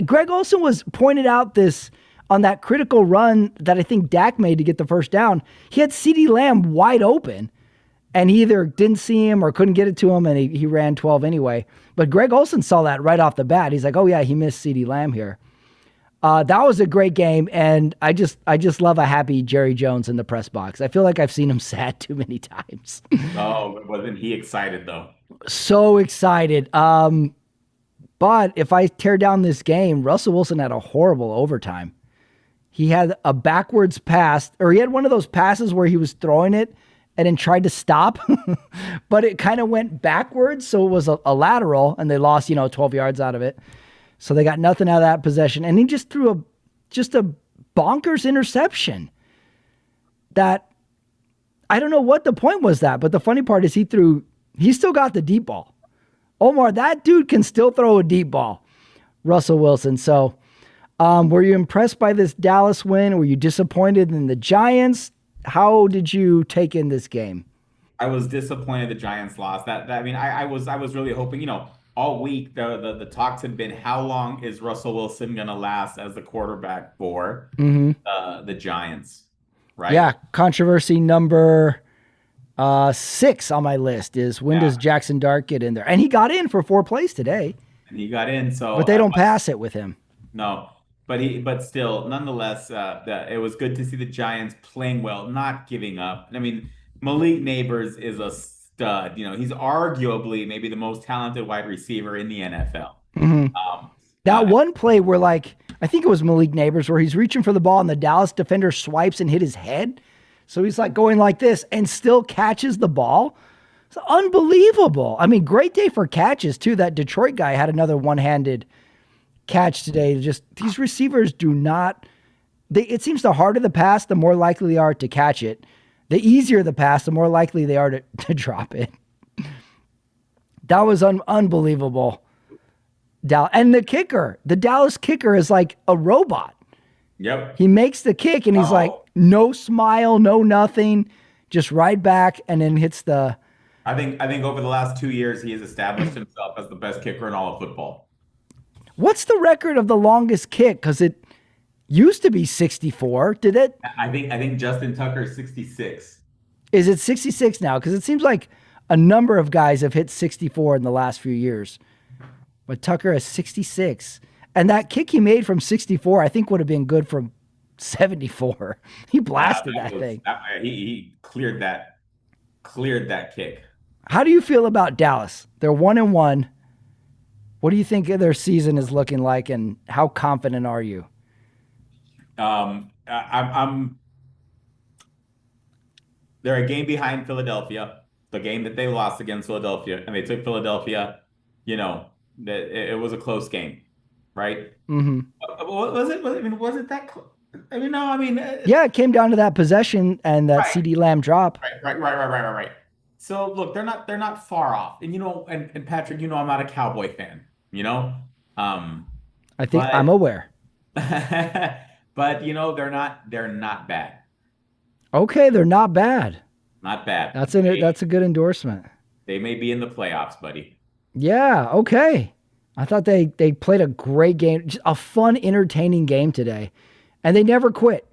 Greg Olsen was pointed out this on that critical run that I think Dak made to get the first down. He had CeeDee Lamb wide open, and he either didn't see him or couldn't get it to him, and he ran 12 anyway. But Greg Olsen saw that right off the bat. He's like, oh, yeah, he missed CeeDee Lamb here. That was a great game, and I just love a happy Jerry Jones in the press box. I feel like I've seen him sad too many times. Oh, wasn't he excited, though? So excited. But if I tear down this game, Russell Wilson had a horrible overtime. He had a backwards pass, or he had one of those passes where he was throwing it and then tried to stop, but it kind of went backwards. So it was a lateral, and they lost, 12 yards out of it. So they got nothing out of that possession. And he just threw a bonkers interception that I don't know what the point was that, but the funny part is he still got the deep ball. Omar, that dude can still throw a deep ball, Russell Wilson. So were you impressed by this Dallas win? Were you disappointed in the Giants? How did you take in this game? I was disappointed the Giants lost. I was really hoping, all week the talks had been, how long is Russell Wilson going to last as the quarterback for the Giants, right? Yeah, controversy number 6 on my list is when does Jackson Dart get in there? And he got in for 4 plays today. And he got in, so but they don't pass it with him. No, but still, nonetheless, it was good to see the Giants playing well, not giving up. I mean, Malik Neighbors is a stud. He's arguably maybe the most talented wide receiver in the NFL. That one play where I think it was Malik Neighbors where he's reaching for the ball and the Dallas defender swipes and hit his head. So he's going like this and still catches the ball. It's unbelievable. I mean, great day for catches too. That Detroit guy had another one-handed catch today. Just these receivers do not, it seems the harder the pass, the more likely they are to catch it. The easier the pass, the more likely they are to drop it. That was unbelievable. And the Dallas kicker is like a robot. Yep. He makes the kick and he's like, no smile, no nothing, just right back and then hits the. I think over the last 2 years, he has established himself as the best kicker in all of football. What's the record of the longest kick? Because it used to be 64. Did it? I think Justin Tucker is 66. Is it 66 now? Because it seems like a number of guys have hit 64 in the last few years. But Tucker is 66. And that kick he made from 64, I think would have been good from 74. He blasted that thing. He cleared that kick. How do you feel about Dallas? They're 1-1. What do you think their season is looking like, and how confident are you? I'm. They're a game behind Philadelphia. The game that they lost against Philadelphia, and they took Philadelphia. It was a close game, right? Mm-hmm. Was it? Was it that close? No. Yeah, it came down to that possession and that CeeDee Lamb drop. Right. So look, they're not far off, and and Patrick, I'm not a Cowboy fan, I think I'm aware. But they're not bad. Okay, they're not bad. Not bad. That's a good endorsement. They may be in the playoffs, buddy. Yeah, okay. I thought they played a great game, just a fun, entertaining game today. And they never quit.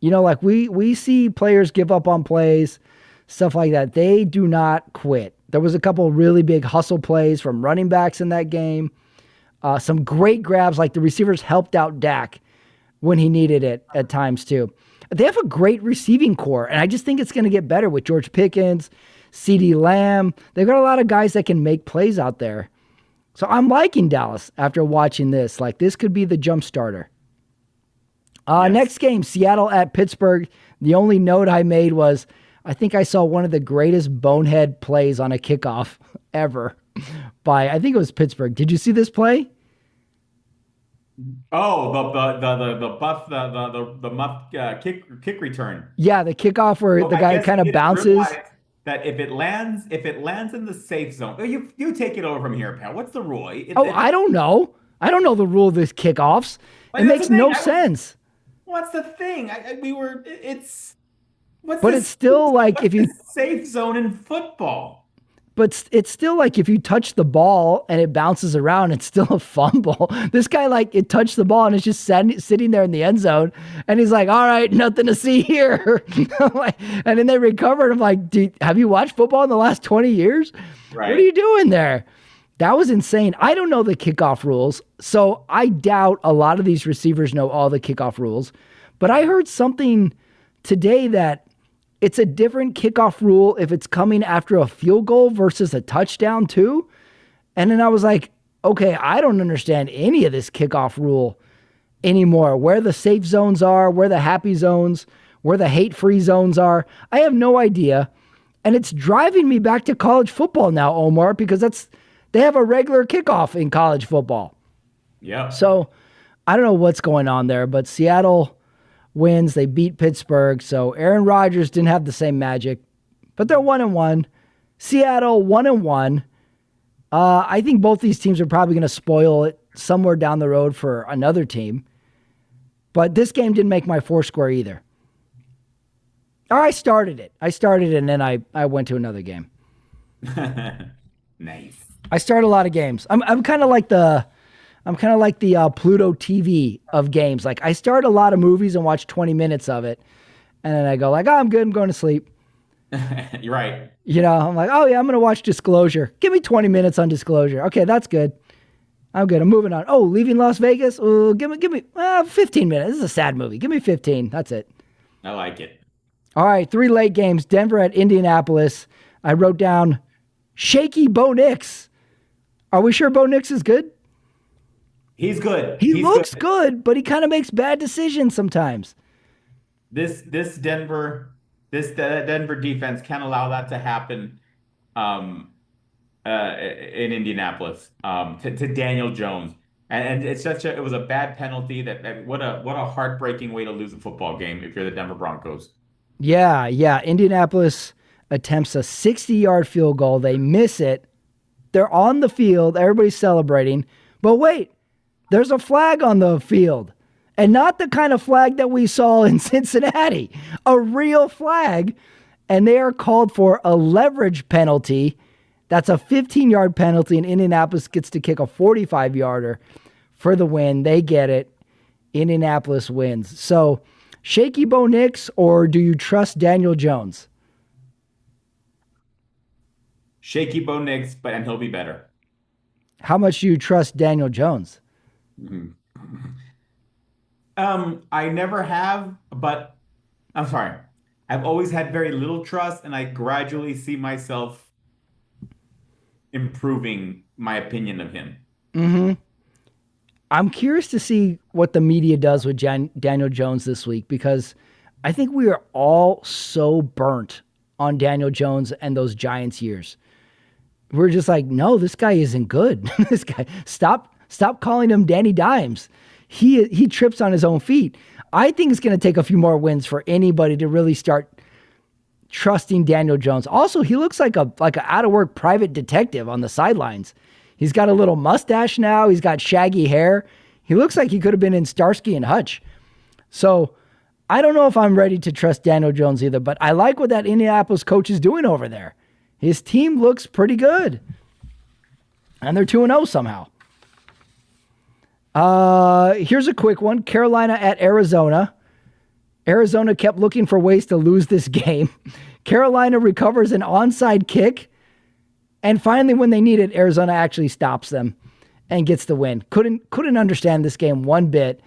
Like we see players give up on plays, stuff like that. They do not quit. There was a couple of really big hustle plays from running backs in that game. Some great grabs, like the receivers helped out Dak when he needed it at times too. They have a great receiving core, and I just think it's going to get better with George Pickens, CeeDee Lamb. They've got a lot of guys that can make plays out there. So I'm liking Dallas after watching this. Like, this could be the jump starter. Yes. Next game, Seattle at Pittsburgh. The only note I made was I think I saw one of the greatest bonehead plays on a kickoff ever by, I think it was Pittsburgh. Did you see this play? Oh, the muff kick return. Yeah, the kickoff where the guy kind of bounces. That if it lands in the safe zone, you take it over from here, pal. What's the rule? I don't know. I don't know the rule of this kickoffs. It makes no sense. What's the thing? It's still like if you safe zone in football. But it's still like if you touch the ball and it bounces around, it's still a fumble. This guy, it touched the ball and it's just sitting there in the end zone. And he's like, all right, nothing to see here. And then they recovered. I'm like, have you watched football in the last 20 years? Right. What are you doing there? That was insane. I don't know the kickoff rules. So I doubt a lot of these receivers know all the kickoff rules. But I heard something today that it's a different kickoff rule if it's coming after a field goal versus a touchdown too. And then I was like, okay, I don't understand any of this kickoff rule anymore. Where the safe zones are, where the happy zones, where the hate-free zones are. I have no idea. And it's driving me back to college football now, Omar, because they have a regular kickoff in college football. Yeah. So I don't know what's going on there, but Seattle wins. They beat Pittsburgh. So Aaron Rodgers didn't have the same magic, but they're 1-1. Seattle 1-1. I think both these teams are probably going to spoil it somewhere down the road for another team. But this game didn't make my four square either. Or I started it and then I went to another game. Nice. I start a lot of games. I'm kind of like the Pluto TV of games. Like, I start a lot of movies and watch 20 minutes of it. And then I go like, oh, I'm good. I'm going to sleep. You're right. I'm like, oh yeah, I'm going to watch Disclosure. Give me 20 minutes on Disclosure. Okay, that's good. I'm good. I'm moving on. Oh, Leaving Las Vegas. Oh, give me 15 minutes. This is a sad movie. Give me 15. That's it. I like it. All right. 3 late games. Denver at Indianapolis. I wrote down shaky Bo Nix. Are we sure Bo Nix is good? He's good. He looks good, but he kind of makes bad decisions sometimes. This Denver defense can't allow that to happen in Indianapolis to Daniel Jones. And it was a bad penalty what a heartbreaking way to lose a football game if you're the Denver Broncos. Yeah. Indianapolis attempts a 60-yard field goal. They miss it. They're on the field. Everybody's celebrating. But wait, there's a flag on the field. And not the kind of flag that we saw in Cincinnati. A real flag. And they are called for a leverage penalty. That's a 15-yard penalty, and Indianapolis gets to kick a 45-yarder for the win. They get it. Indianapolis wins. So, shaky Bo Nix, or do you trust Daniel Jones? Shaky Bo Nix, and he'll be better. How much do you trust Daniel Jones? I never have, but I'm sorry. I've always had very little trust, and I gradually see myself improving my opinion of him. Mm-hmm. I'm curious to see what the media does with Daniel Jones this week, because I think we are all so burnt on Daniel Jones and those Giants years. We're just like, no, this guy isn't good. This guy, stop calling him Danny Dimes. He trips on his own feet. I think it's going to take a few more wins for anybody to really start trusting Daniel Jones. Also, he looks like a out-of-work private detective on the sidelines. He's got a little mustache now. He's got shaggy hair. He looks like he could have been in Starsky and Hutch. So I don't know if I'm ready to trust Daniel Jones either, but I like what that Indianapolis coach is doing over there. His team looks pretty good. And they're 2-0 somehow. Here's a quick one. Carolina at Arizona. Arizona kept looking for ways to lose this game. Carolina recovers an onside kick. And finally, when they need it, Arizona actually stops them and gets the win. Couldn't understand this game one bit,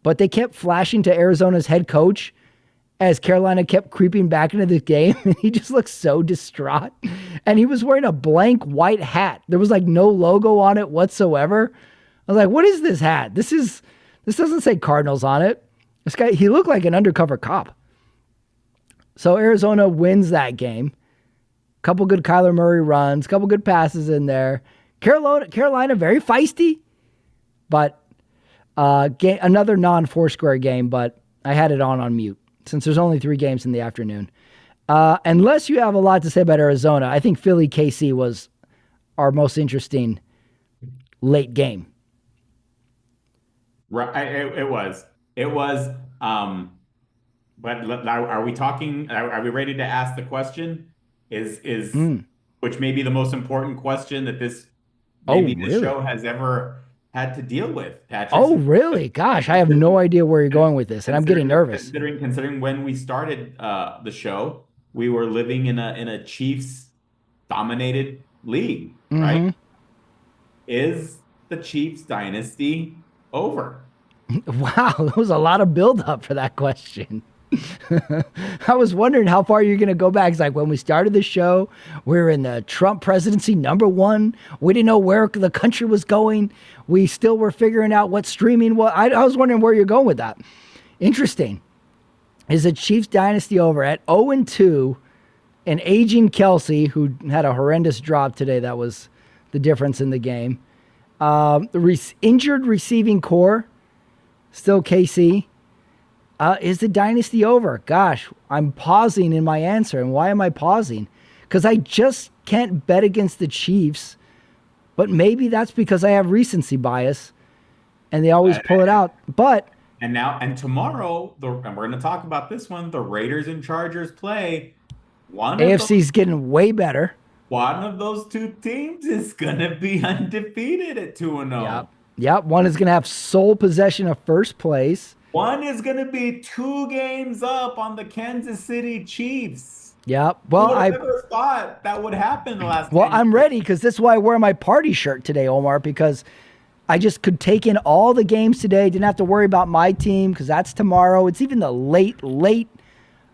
but they kept flashing to Arizona's head coach as Carolina kept creeping back into the game. And he just looked so distraught. And he was wearing a blank white hat. There was like no logo on it whatsoever. I was like, what is this hat? This doesn't say Cardinals on it. This guy, he looked like an undercover cop. So Arizona wins that game. Couple good Kyler Murray runs, couple good passes in there. Carolina very feisty, but another non-four-square game, but I had it on mute since there's only 3 games in the afternoon. Unless you have a lot to say about Arizona, I think Philly KC was our most interesting late game. Right, it was. But are we talking? Are we ready to ask the question? Which may be the most important question that this show has ever had to deal with, Patrick. Oh, really? Gosh, I have no idea where you're going with this, and I'm getting nervous. Considering when we started the show, we were living in a Chiefs-dominated league, right? Is the Chiefs dynasty over? Wow, there was a lot of build-up for that question. I was wondering how far you're going to go back. It's like when we started the show, we were in the Trump presidency #1. We didn't know where the country was going. We still were figuring out what streaming was. I was wondering where you're going with that. Interesting. Is the Chiefs dynasty over at 0-2? An aging Kelsey, who had a horrendous drop today. That was the difference in the game. Injured receiving core, still KC. Is the dynasty over? Gosh, I'm pausing in my answer. And why am I pausing? Because I just can't bet against the Chiefs. But maybe that's because I have recency bias and they always pull it out. But tomorrow, and we're going to talk about this one, the Raiders and Chargers play. AFC's getting way better. One of those 2 teams is going to be undefeated at 2-0. Yep. One is going to have sole possession of first place. One is going to be 2 games up on the Kansas City Chiefs. Yep. Well, I never thought that would happen the last. Well, I'm ready because this is why I wear my party shirt today, Omar, because I just could take in all the games today. Didn't have to worry about my team because that's tomorrow. It's even the late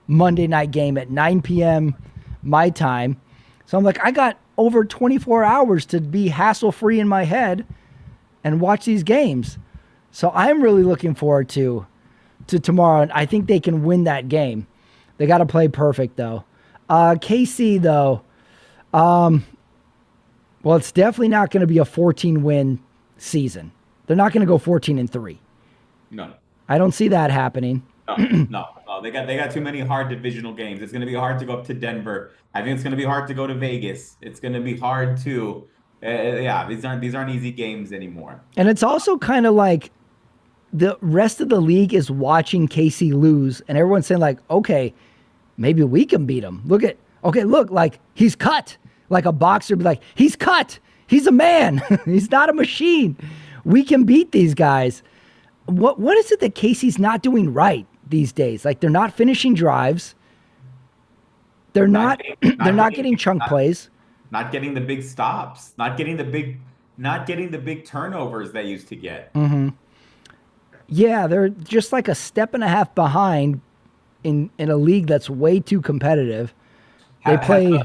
Monday night game at 9 p.m. my time. So I'm like, I got over 24 hours to be hassle-free in my head and watch these games. So I'm really looking forward to tomorrow, and I think they can win that game. They got to play perfect, though. KC, though, well, it's definitely not going to be a 14-win season. They're not going to go 14-3. No. I don't see that happening. No. They got too many hard divisional games. It's going to be hard to go up to Denver. I think it's going to be hard to go to Vegas. It's going to be hard to Yeah, these aren't easy games anymore. And it's also kind of like the rest of the league is watching KC lose, and everyone's saying like, okay, maybe we can beat him. Look, like he's cut. Like a boxer be like, he's cut. He's a man. He's not a machine. We can beat these guys. What is it that Casey's not doing right these days? Like they're not finishing drives. They're not they're not getting chunk plays. Not getting the big stops, not getting the big turnovers they used to get. Yeah, they're just like a step and a half behind in a league that's way too competitive. They Has, play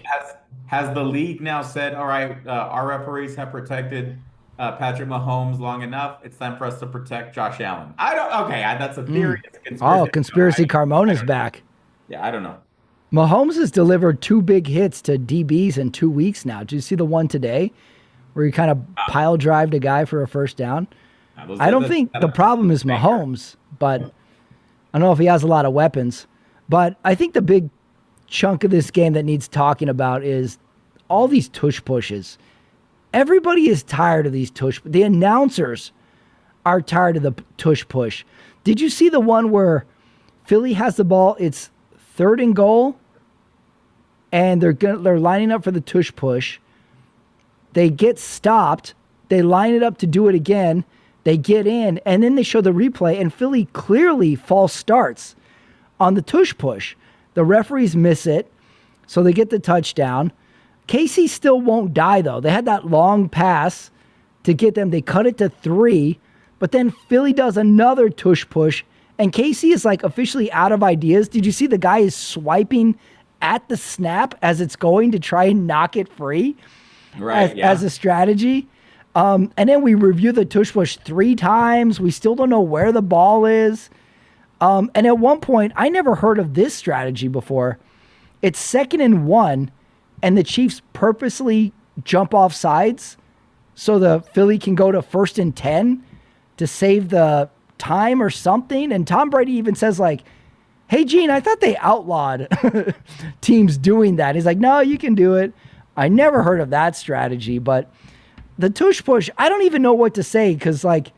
has the league now said, all right, our referees have protected Patrick Mahomes long enough. It's time for us to protect Josh Allen. I don't. Okay, that's a theory. It's a oh, conspiracy. conspiracy Carmona's back. Yeah, I don't know. Mahomes has delivered 2 big hits to DBs in 2 weeks now. Did you see the one today where he kind of pile drived a guy for a first down? I don't think the problem is Mahomes, but I don't know if he has a lot of weapons. But I think the big chunk of this game that needs talking about is all these tush pushes. Everybody is tired of these tush. The announcers are tired of the tush push. Did you see the one where Philly has the ball? It's 3rd and goal, and they're lining up for the tush push. They get stopped. They line it up to do it again. They get in, and then they show the replay, and Philly clearly false starts on the tush push. The referees miss it, so they get the touchdown. Casey still won't die, though. They had that long pass to get them. They cut it to 3, but then Philly does another tush push, and Casey is like officially out of ideas. Did you see the guy is swiping at the snap as it's going to try and knock it free as a strategy? And then we review the tush push 3 times. We still don't know where the ball is. And at one point, I never heard of this strategy before. It's 2nd and 1, and the Chiefs purposely jump off sides so the Philly can go to 1st and 10 to save the time or something. And Tom Brady even says like, hey, Gene, I thought they outlawed teams doing that. He's like, no, you can do it. I never heard of that strategy, but the tush push, I don't even know what to say because, like,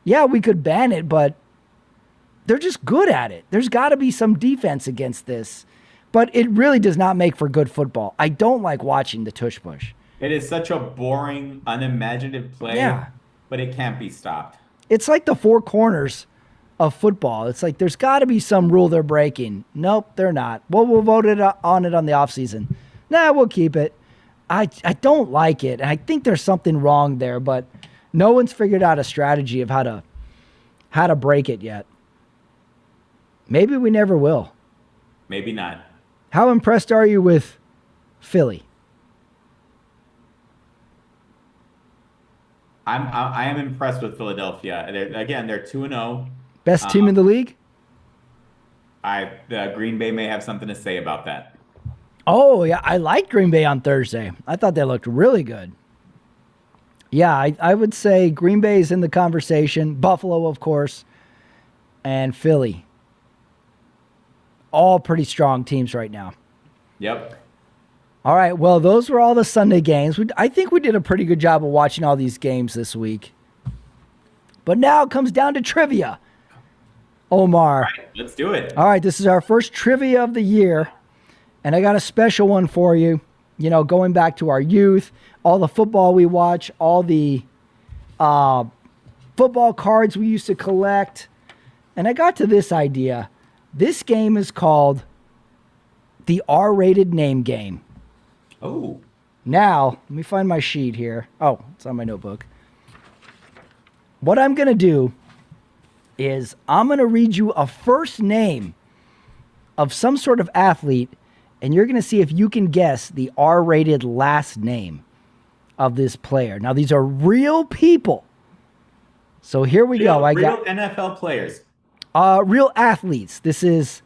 yeah, we could ban it, but they're just good at it. There's got to be some defense against this, but it really does not make for good football. I don't like watching the tush push. It is such a boring, unimaginative play, but it can't be stopped. It's like the 4 corners of football. It's like there's got to be some rule they're breaking. Nope, they're not. Well, we'll vote on it on the offseason. Nah, we'll keep it. I don't like it, and I think there's something wrong there, but no one's figured out a strategy of how to break it yet. Maybe we never will. Maybe not. How impressed are you with Philly? I am impressed with Philadelphia. They're 2-0. Best team in the league? Green Bay may have something to say about that. Oh, yeah, I liked Green Bay on Thursday. I thought they looked really good. Yeah, I would say Green Bay is in the conversation. Buffalo, of course, and Philly. All pretty strong teams right now. Yep. All right, well, those were all the Sunday games. I think we did a pretty good job of watching all these games this week. But now it comes down to trivia. Omar. All right, let's do it. All right, this is our first trivia of the year. And I got a special one for you. You know, going back to our youth, all the football we watch, all the football cards we used to collect. And I got to this idea. This game is called the R-rated name game. Oh. Now, let me find my sheet here. Oh, it's on my notebook. What I'm going to do is I'm going to read you a first name of some sort of athlete, and you're going to see if you can guess the R-rated last name of this player. Now, these are real people. So here we go. I got NFL players. Real athletes. This is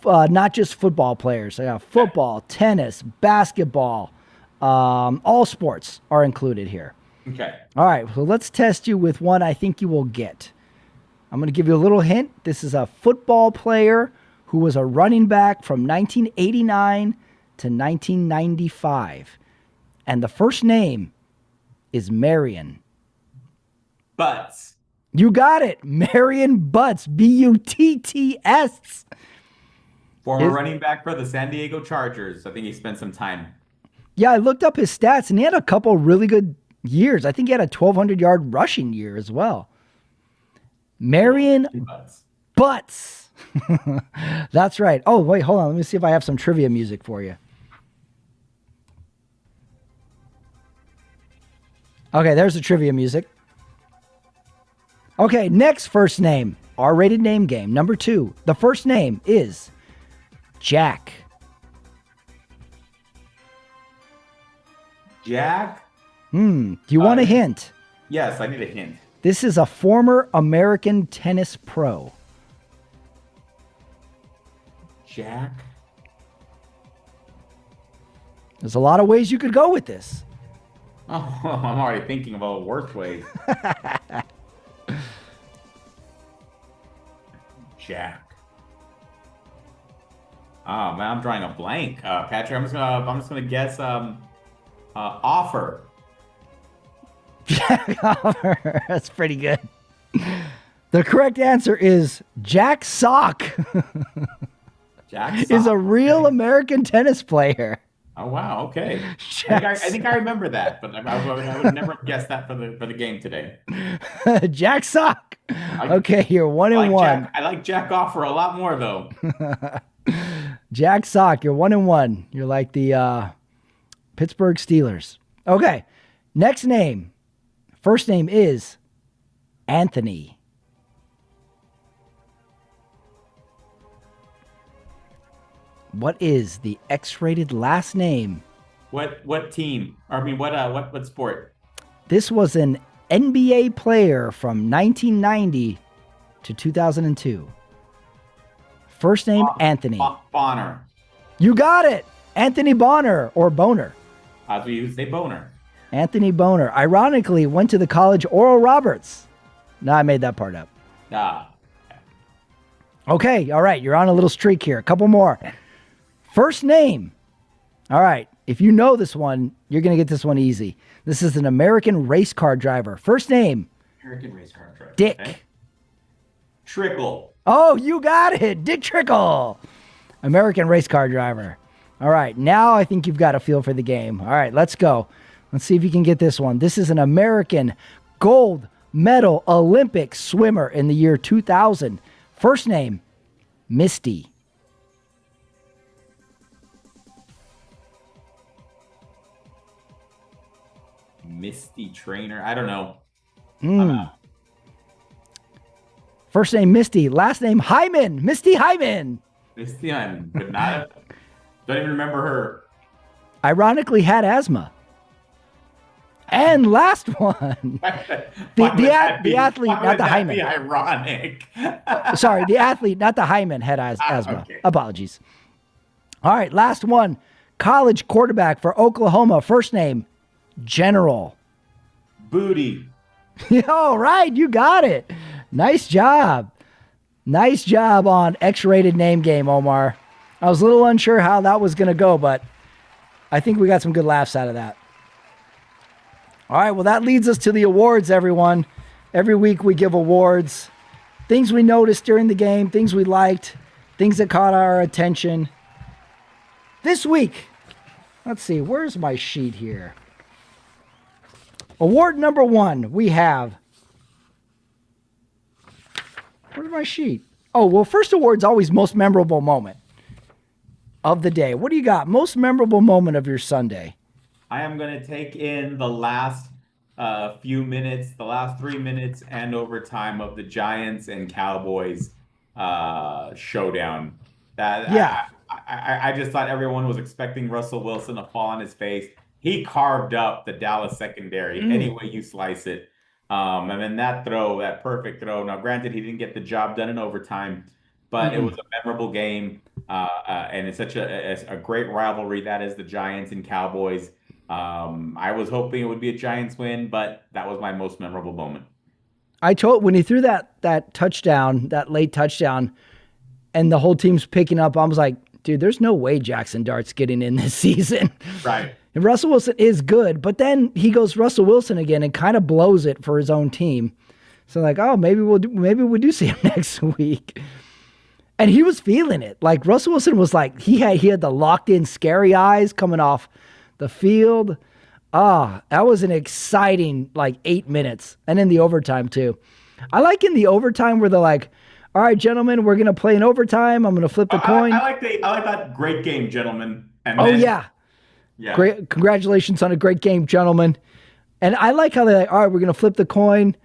not just football players. I got football, tennis, basketball. All sports are included here. Okay. All right. So let's test you with one I think you will get. I'm going to give you a little hint. This is a football player who was a running back from 1989 to 1995. And the first name is Marion? Butts. You got it. Marion Butts. Butts. Former running back for the San Diego Chargers. I think he spent some time. Yeah, I looked up his stats, and he had a couple really good years. I think he had a 1,200-yard rushing year as well. Marion Butts. That's right. Oh, wait, hold on. Let me see if I have some trivia music for you. Okay, there's the trivia music. Okay, next first name. R-rated name game. Number 2. The first name is Jack. Jack? Do you want a hint? Yes, I need a hint. This is a former American tennis pro. Jack? There's a lot of ways you could go with this. Oh, I'm already thinking of all the worst ways. Jack. Oh man, I'm drawing a blank. Patrick, I'm just gonna guess offer. Jack Offer. That's pretty good. The correct answer is Jack Sock. Jack Sock. Is a real American tennis player. Oh wow, okay. I think I remember that, but I would never have guessed that for the game today. Jack Sock. Okay, you're 1-1. I like Jack Offer a lot more though. Jack Sock, you're 1-1. You're like the Pittsburgh Steelers. Okay, next name. First name is Anthony. What is the X-rated last name? What team? I mean, what sport? This was an NBA player from 1990 to 2002. First name Anthony. Bonner. You got it. Anthony Bonner or Boner. As we would say, Boner. Anthony Boner. Ironically, went to the college Oral Roberts. No, I made that part up. Okay, all right. You're on a little streak here. A couple more. First name. All right. If you know this one, you're going to get this one easy. This is an American race car driver. First name. American race car driver. Dick. Okay. Trickle. Oh, you got it. Dick Trickle. American race car driver. All right. Now I think you've got a feel for the game. All right. Let's go. Let's see if you can get this one. This is an American gold medal Olympic swimmer in the year 2000. First name, Misty. Misty Trainer. I don't know. First name, Misty. Last name, Hyman. Misty Hyman. Misty Hyman. But not. Don't even remember her. Ironically, had asthma. And last one. the athlete, not the Hyman. Be ironic. Sorry, the athlete, not the Hyman, had asthma. Okay. Apologies. All right, last one. College quarterback for Oklahoma. First name, General. Booty. All right, you got it. Nice job. Nice job on X-rated name game, Omar. I was a little unsure how that was going to go, but I think we got some good laughs out of that. All right, well, that leads us to the awards, everyone. Every week we give awards. Things we noticed during the game, things we liked, things that caught our attention. This week, let's see, where's my sheet here? Award number 1, we have... Where's my sheet? Oh, well, first award's always most memorable moment of the day. What do you got? Most memorable moment of your Sunday? I am going to take in the last few minutes, the last 3 minutes and overtime of the Giants and Cowboys showdown. I just thought everyone was expecting Russell Wilson to fall on his face. He carved up the Dallas secondary any way you slice it. And then that perfect throw. Now, granted, he didn't get the job done in overtime, but it was a memorable game. And it's such a great rivalry that is the Giants and Cowboys. I was hoping it would be a Giants win, but that was my most memorable moment. When he threw that touchdown, that late touchdown, and the whole team's picking up, I was like, Dude, there's no way Jackson Dart's getting in this season. Right. And Russell Wilson is good, but then he goes Russell Wilson again and kind of blows it for his own team. So like, oh, maybe we do see him next week. And he was feeling it. Like Russell Wilson was like, he had the locked in scary eyes coming off the field. That was an exciting like 8 minutes. And in the overtime too. I like in the overtime where they're like, all right, gentlemen, we're gonna play in overtime. I'm gonna flip the coin. I like that. Great game, gentlemen. And Oh then, yeah. yeah. Great. Congratulations on a great game, gentlemen. And I like how they're like, all right, we're gonna flip the coin.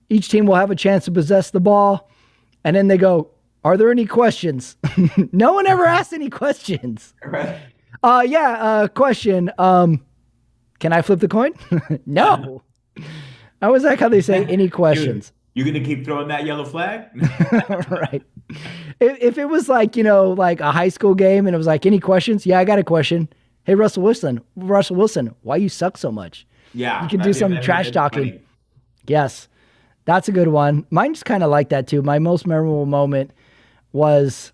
Each team will have a chance to possess the ball. And then they go, are there any questions? No one ever asked any questions. Right. Question. Can I flip the coin? No. I always like how they say any questions. You gonna keep throwing that yellow flag? Right. If it was like, like a high school game and it was like, any questions? Yeah, I got a question. Hey, Russell Wilson, why you suck so much? Yeah. You can do some trash talking. Funny. Yes. That's a good one. Mine's kind of like that too. My most memorable moment was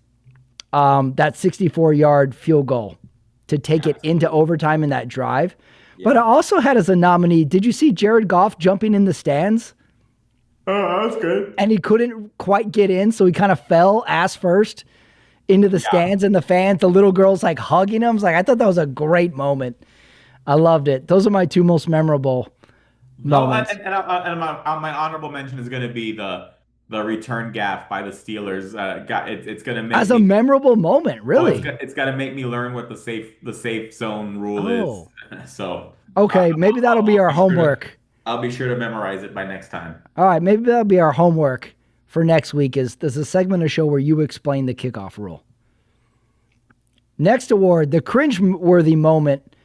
that 64-yard field goal to take it into overtime in that drive. Yeah. But I also had as a nominee, did you see Jared Goff jumping in the stands? Oh, that was good. And he couldn't quite get in, so he kind of fell ass first into the stands, and the fans, the little girls like hugging him. I thought that was a great moment. I loved it. Those are my two most memorable moments. And my honorable mention is going to be the return gaff by the Steelers. It's going to make as a memorable moment, really. It's got to make me learn what the safe zone rule is. So okay, maybe that'll be our homework. I'll be sure to memorize it by next time. All right, maybe that'll be our homework for next week. There's a segment of show where you explain the kickoff rule. Next award, the cringe-worthy moment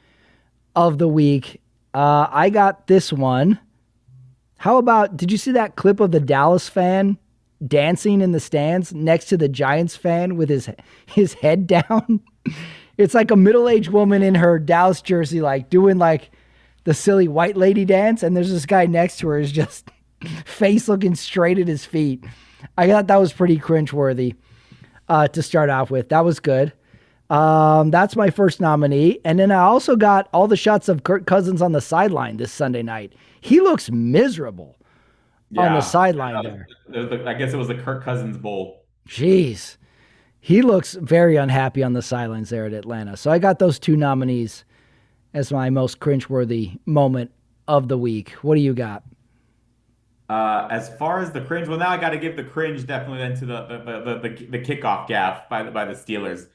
of the week. I got this one. How about, did you see that clip of the Dallas fan dancing in the stands next to the Giants fan with his head down? It's like a middle-aged woman in her Dallas jersey, like doing like the silly white lady dance, and there's this guy next to her is just face looking straight at his feet. I thought that was pretty cringeworthy to start off with. That was good. That's my first nominee. And then I also got all the shots of Kirk Cousins on the sideline this Sunday night. He looks miserable on the sideline there. I guess it was the Kirk Cousins Bowl. Jeez. He looks very unhappy on the sidelines there at Atlanta. So I got those two nominees as my most cringeworthy moment of the week. What do you got? As far as the cringe, well, now I got to give the cringe definitely then to the kickoff gaff by the Steelers.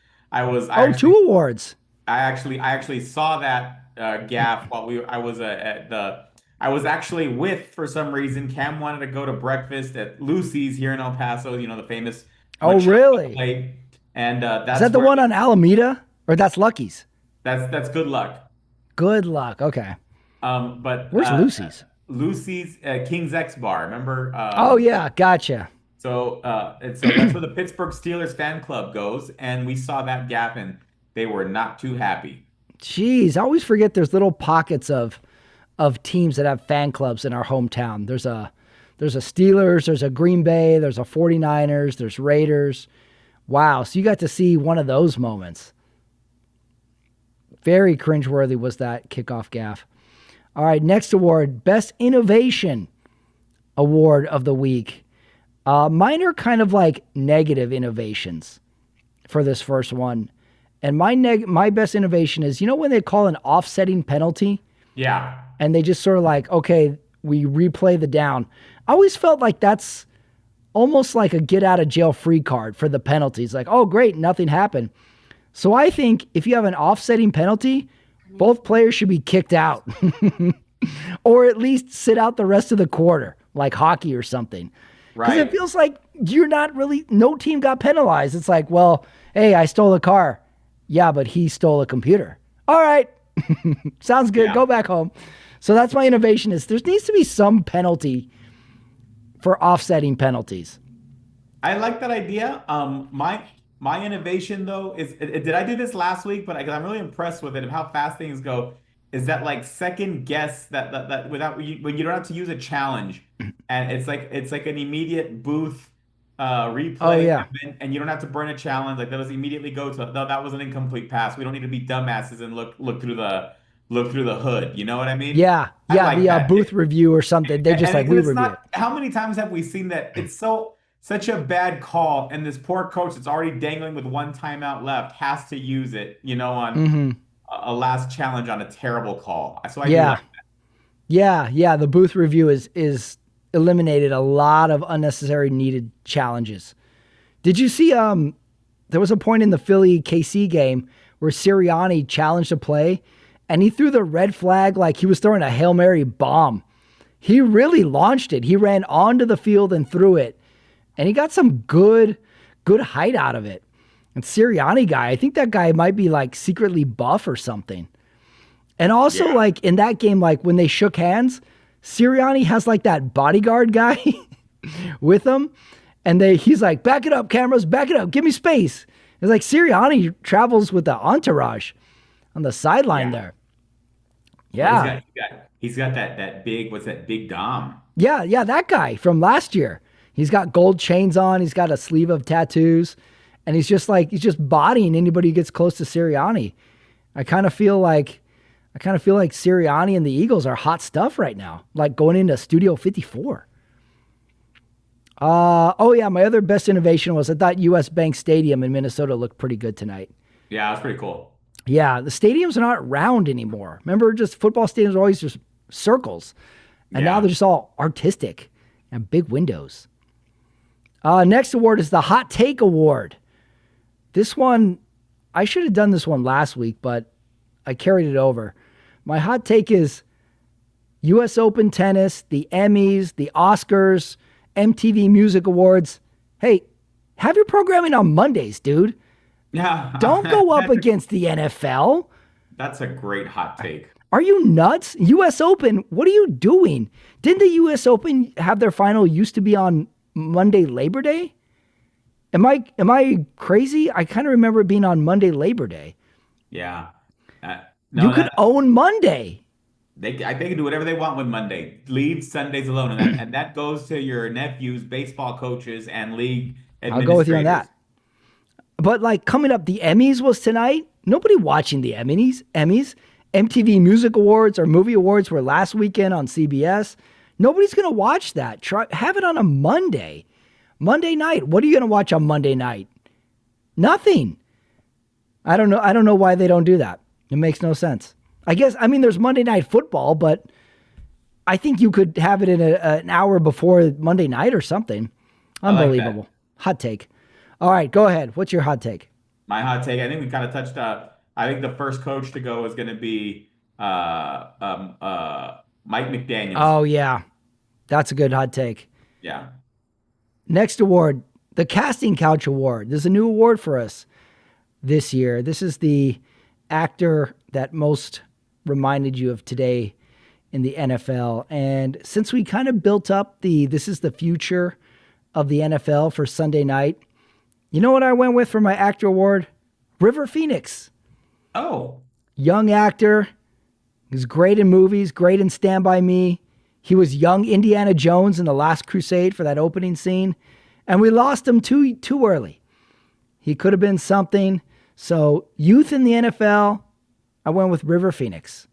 Two awards. I actually saw that gaff while I was actually with, for some reason, Cam wanted to go to breakfast at Lucy's here in El Paso. The famous. Oh, really? Plate. And is that the one on Alameda, or that's Lucky's? That's Good Luck. Good Luck. Okay. But where's Lucy's? Lucy's King's X Bar. Remember? Oh yeah, gotcha. So that's where the Pittsburgh Steelers fan club goes, and we saw that gap, and they were not too happy. Jeez, I always forget there's little pockets of teams that have fan clubs in our hometown. There's a Steelers, there's a Green Bay, there's a 49ers, there's Raiders. Wow, so you got to see one of those moments. Very cringeworthy was that kickoff gaff. All right, next award, Best Innovation Award of the week. Mine are kind of like negative innovations for this first one. And my best innovation is, when they call an offsetting penalty? Yeah. And they just sort of like, okay, we replay the down. I always felt like that's almost like a get out of jail free card for the penalties. Like, oh, great, nothing happened. So I think if you have an offsetting penalty, both players should be kicked out or at least sit out the rest of the quarter, like hockey or something. Because it feels like no team got penalized. It's like, well, hey, I stole a car. Yeah, but he stole a computer. All right. Sounds good. Yeah. Go back home. So that's my innovation is there needs to be some penalty for offsetting penalties. I like that idea. My innovation, though, is did I do this last week? But I'm really impressed with it of how fast things go. Is that like second guess that without when you don't have to use a challenge, and it's like an immediate booth Oh replay, yeah. and you don't have to burn a challenge. Like, they'll just immediately go to, no, that was an incomplete pass. We don't need to be dumbasses and look through the hood. You know what I mean? Yeah. I Yeah. like The that. booth review or something. They just And like, because we it's review it. not, how many times have we seen that it's such a bad call, and this poor coach that's already dangling with one timeout left has to use it, on Hmm. a last challenge on a terrible call. So I do Yeah. like Yeah. Yeah. The booth review is eliminated a lot of unnecessary needed challenges. Did you see, there was a point in the Philly KC game where Sirianni challenged a play and he threw the red flag like he was throwing a Hail Mary bomb. He really launched it. He ran onto the field and threw it. And he got some good height out of it. And Sirianni guy, I think that guy might be like secretly buff or something. And also yeah. like in that game, like when they shook hands, Sirianni has like that bodyguard guy with him. And he's like, back it up, cameras, back it up, give me space. It's like Sirianni travels with the entourage on the sideline Yeah. there. Well, Yeah. he's got that big, what's that, big Dom. Yeah, yeah, that guy from last year. He's got gold chains on. He's got a sleeve of tattoos, and he's just bodying anybody who gets close to Sirianni. I kind of feel like Sirianni and the Eagles are hot stuff right now, like going into Studio 54. Oh yeah, my other best innovation was I thought US Bank Stadium in Minnesota looked pretty good tonight. Yeah, that's pretty cool. Yeah, the stadiums are not round anymore. Remember, just football stadiums are always just circles, and now Yeah. they're just all artistic and big windows. Next award is the Hot Take Award. This one, I should have done this one last week, but I carried it over. My hot take is US Open tennis, the Emmys, the Oscars, MTV Music Awards. Hey, have your programming on Mondays, dude. Yeah. Don't go up against the NFL. That's a great hot take. Are you nuts? US Open, what are you doing? Didn't the US Open have their final used to be on Monday Labor Day? Am I crazy? I kind of remember it being on Monday Labor Day. Yeah. You could own Monday. They can do whatever they want with Monday. Leave Sundays alone, and that goes to your nephews, baseball coaches, and league I'll go with you on that. But like coming up, the Emmys was tonight. Nobody watching the Emmys. MTV Music Awards or Movie Awards were last weekend on CBS. Nobody's gonna watch that. Have it on a Monday night. What are you gonna watch on Monday night? Nothing. I don't know why they don't do that. It makes no sense. I mean, there's Monday Night Football, but I think you could have it in an hour before Monday night or something. Unbelievable. Like hot take. All right, go ahead. What's your hot take? my hot take. I think we kind of touched. I think the first coach to go is going to be Mike McDaniels. Oh, yeah. That's a good hot take. Yeah. Next award, the Casting Couch Award. There's a new award for us this year. This is the actor that most reminded you of today in the NFL. And since we kind of built up this is the future of the NFL for Sunday night, you know what I went with for my actor award? River Phoenix. Oh. Young actor. He's great in movies, great in Stand By Me. He was young Indiana Jones in The Last Crusade for that opening scene. And we lost him too early. He could have been something. So youth in the NFL, I went with River Phoenix.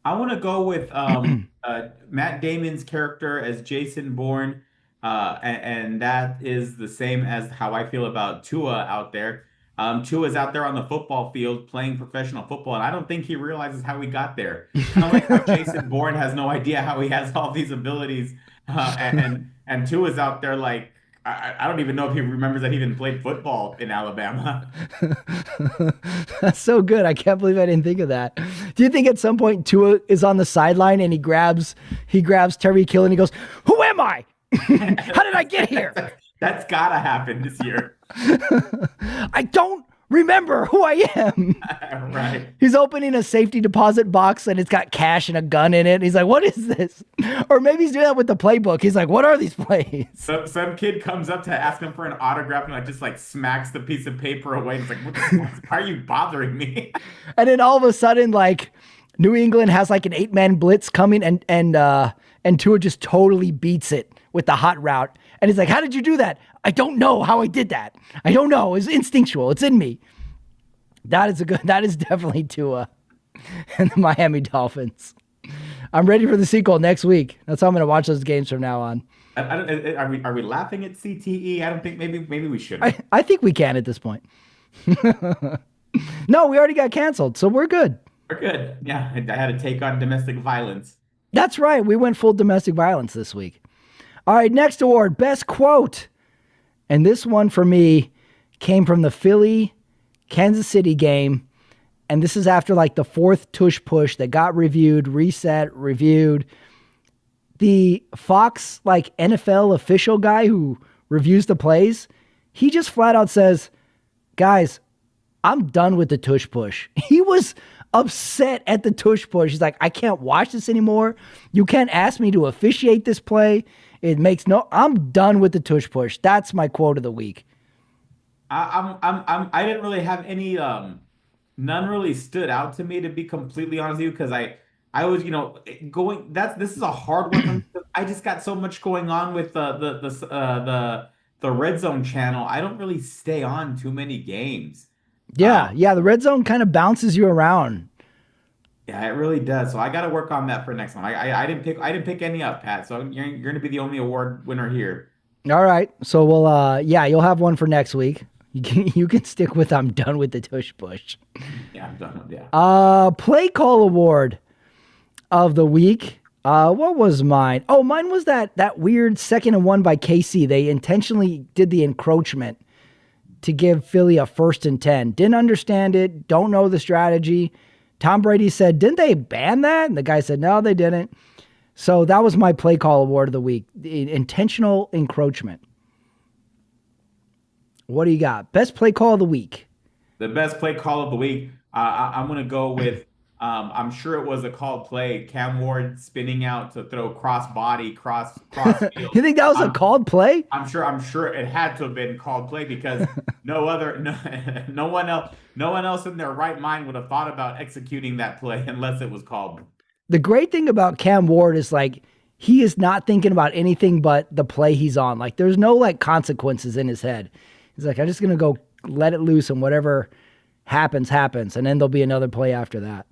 I want to go with Matt Damon's character as Jason Bourne, and that is the same as how I feel about Tua out there. Tua's out there on the football field playing professional football, and I don't think he realizes how he got there. Kind of like how Jason Bourne has no idea how he has all these abilities, and Tua's out there like I don't even know if he remembers that he even played football in Alabama. That's so good. I can't believe I didn't think of that. Do you think at some point Tua is on the sideline and he grabs Tyreek Hill and he goes, "Who am I? How did I get here?" That's gotta happen this year. I don't remember who I am. Right. He's opening a safety deposit box and it's got cash and a gun in it. He's like, "What is this?" Or maybe he's doing that with the playbook. He's like, "What are these plays?" Some kid comes up to ask him for an autograph and like just like smacks the piece of paper away. It's like, why are you bothering me? And then all of a sudden, like New England has like an 8-man blitz coming and Tua just totally beats it with the hot route. And he's like, how did you do that? I don't know how I did that. I don't know. It's instinctual. It's in me. That is definitely Tua and the Miami Dolphins. I'm ready for the sequel next week. That's how I'm going to watch those games from now on. Are we laughing at CTE? I don't think maybe we shouldn't. I think we can at this point. No, we already got canceled, so we're good. We're good. Yeah, I had to take on domestic violence. That's right. We went full domestic violence this week. All right, next award, best quote. And this one for me came from the Philly Kansas City game. And this is after like the fourth tush push that got reviewed, reset, reviewed. The Fox like NFL official guy who reviews the plays, he just flat out says, guys, I'm done with the tush push. He was upset at the tush push. He's like, I can't watch this anymore. You can't ask me to officiate this play. I'm done with the tush push. That's my quote of the week. I didn't really have any, none really stood out to me, to be completely honest with you, because I was, this is a hard one. I just got so much going on with the Red Zone channel. I don't really stay on too many games. Yeah, the Red Zone kind of bounces you around. Yeah, it really does. So I got to work on that for next one. I didn't pick any up, Pat. So you're going to be the only award winner here. All right. So we'll you'll have one for next week. You can stick with I'm done with the tush push. Yeah, I'm done with that. Play call award of the week. What was mine? Oh, mine was that weird 2nd and 1 by KC. They intentionally did the encroachment to give Philly a 1st and 10. Didn't understand it. Don't know the strategy. Tom Brady said, didn't they ban that? And the guy said, no, they didn't. So that was my play call award of the week. The intentional encroachment. What do you got? Best play call of the week. The best play call of the week. I'm going to go with, I'm sure it was a called play. Cam Ward spinning out to throw cross field. You think that was a called play? I'm sure it had to have been called play, because no one else in their right mind would have thought about executing that play unless it was called. The great thing about Cam Ward is like, he is not thinking about anything but the play he's on. Like, there's no like consequences in his head. He's like, I'm just going to go let it loose, and whatever happens. And then there'll be another play after that.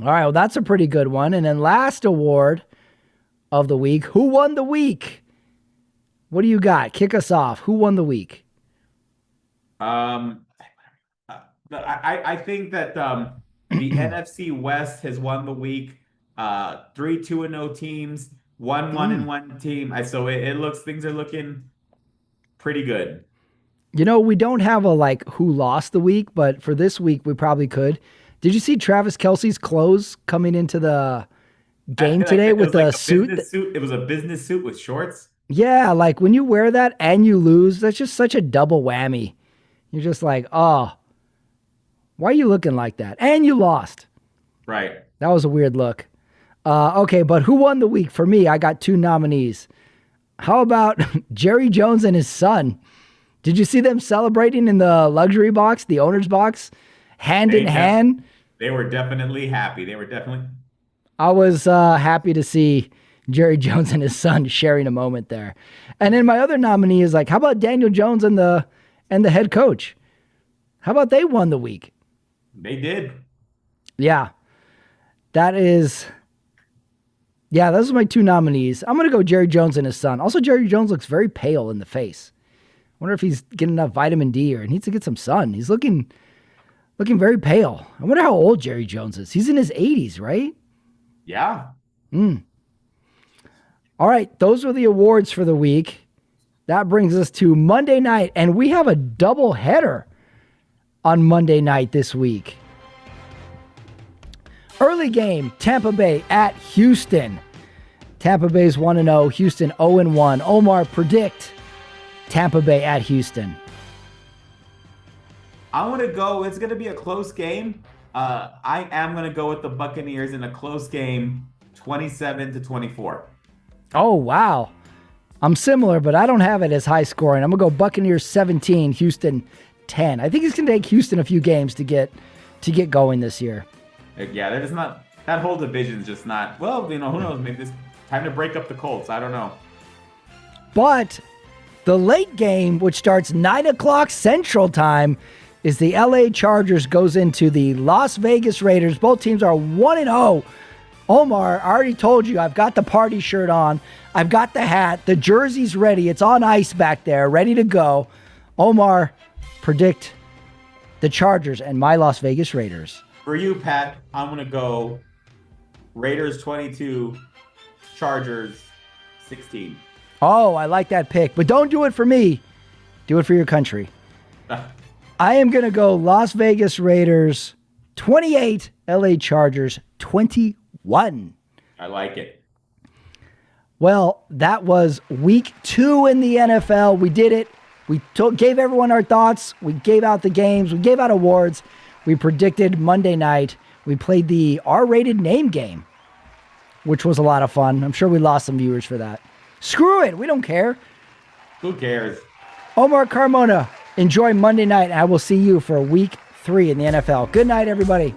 All right, well, that's a pretty good one. And then last award of the week, who won the week? What do you got? Kick us off. Who won the week? I think that the NFC West has won the week. 3-2-0 teams, 1-1-1 team. So things are looking pretty good. We don't have a like who lost the week, but for this week we probably could. Did you see Travis Kelce's clothes coming into the game today with the suit? It was a business suit with shorts. Yeah, like when you wear that and you lose, that's just such a double whammy. You're just like, oh, why are you looking like that? And you lost. Right. That was a weird look. Okay, but who won the week? For me, I got 2 nominees. How about Jerry Jones and his son? Did you see them celebrating in the luxury box, the owner's box, hand in hand? They were definitely happy. I was happy to see Jerry Jones and his son sharing a moment there. And then my other nominee is like, how about Daniel Jones and the head coach? How about they won the week? They did. Yeah. Those are my 2 nominees. I'm going to go Jerry Jones and his son. Also, Jerry Jones looks very pale in the face. I wonder if he's getting enough vitamin D or needs to get some sun. He's looking very pale. I wonder how old Jerry Jones is. He's in his 80s, right? Yeah. All right. Those were the awards for the week. That brings us to Monday night, and we have a double header on Monday night this week. Early game, Tampa Bay at Houston. Tampa Bay's 1-0, Houston 0-1. Omar, predict Tampa Bay at Houston. I want to go. It's going to be a close game. I am going to go with the Buccaneers in a close game, 27-24. Oh, wow. I'm similar, but I don't have it as high scoring. I'm going to go Buccaneers 17, Houston 10. I think it's going to take Houston a few games to get going this year. Yeah, that whole division's just not, who knows? Maybe it's time to break up the Colts. I don't know. But the late game, which starts 9 o'clock Central Time, is the LA Chargers goes into the Las Vegas Raiders. Both teams are 1-0. Omar, I already told you, I've got the party shirt on. I've got the hat. The jersey's ready. It's on ice back there, ready to go. Omar, predict the Chargers and my Las Vegas Raiders. For you, Pat, I'm going to go Raiders 22, Chargers 16. Oh, I like that pick. But don't do it for me. Do it for your country. I am going to go Las Vegas Raiders 28, LA Chargers 21. I like it. Well, that was week 2 in the NFL. We did it. We gave everyone our thoughts. We gave out the games. We gave out awards. We predicted Monday night. We played the R-rated name game, which was a lot of fun. I'm sure we lost some viewers for that. Screw it. We don't care. Who cares? Omar Carmona, enjoy Monday night. I will see you for week 3 in the NFL. Good night, everybody.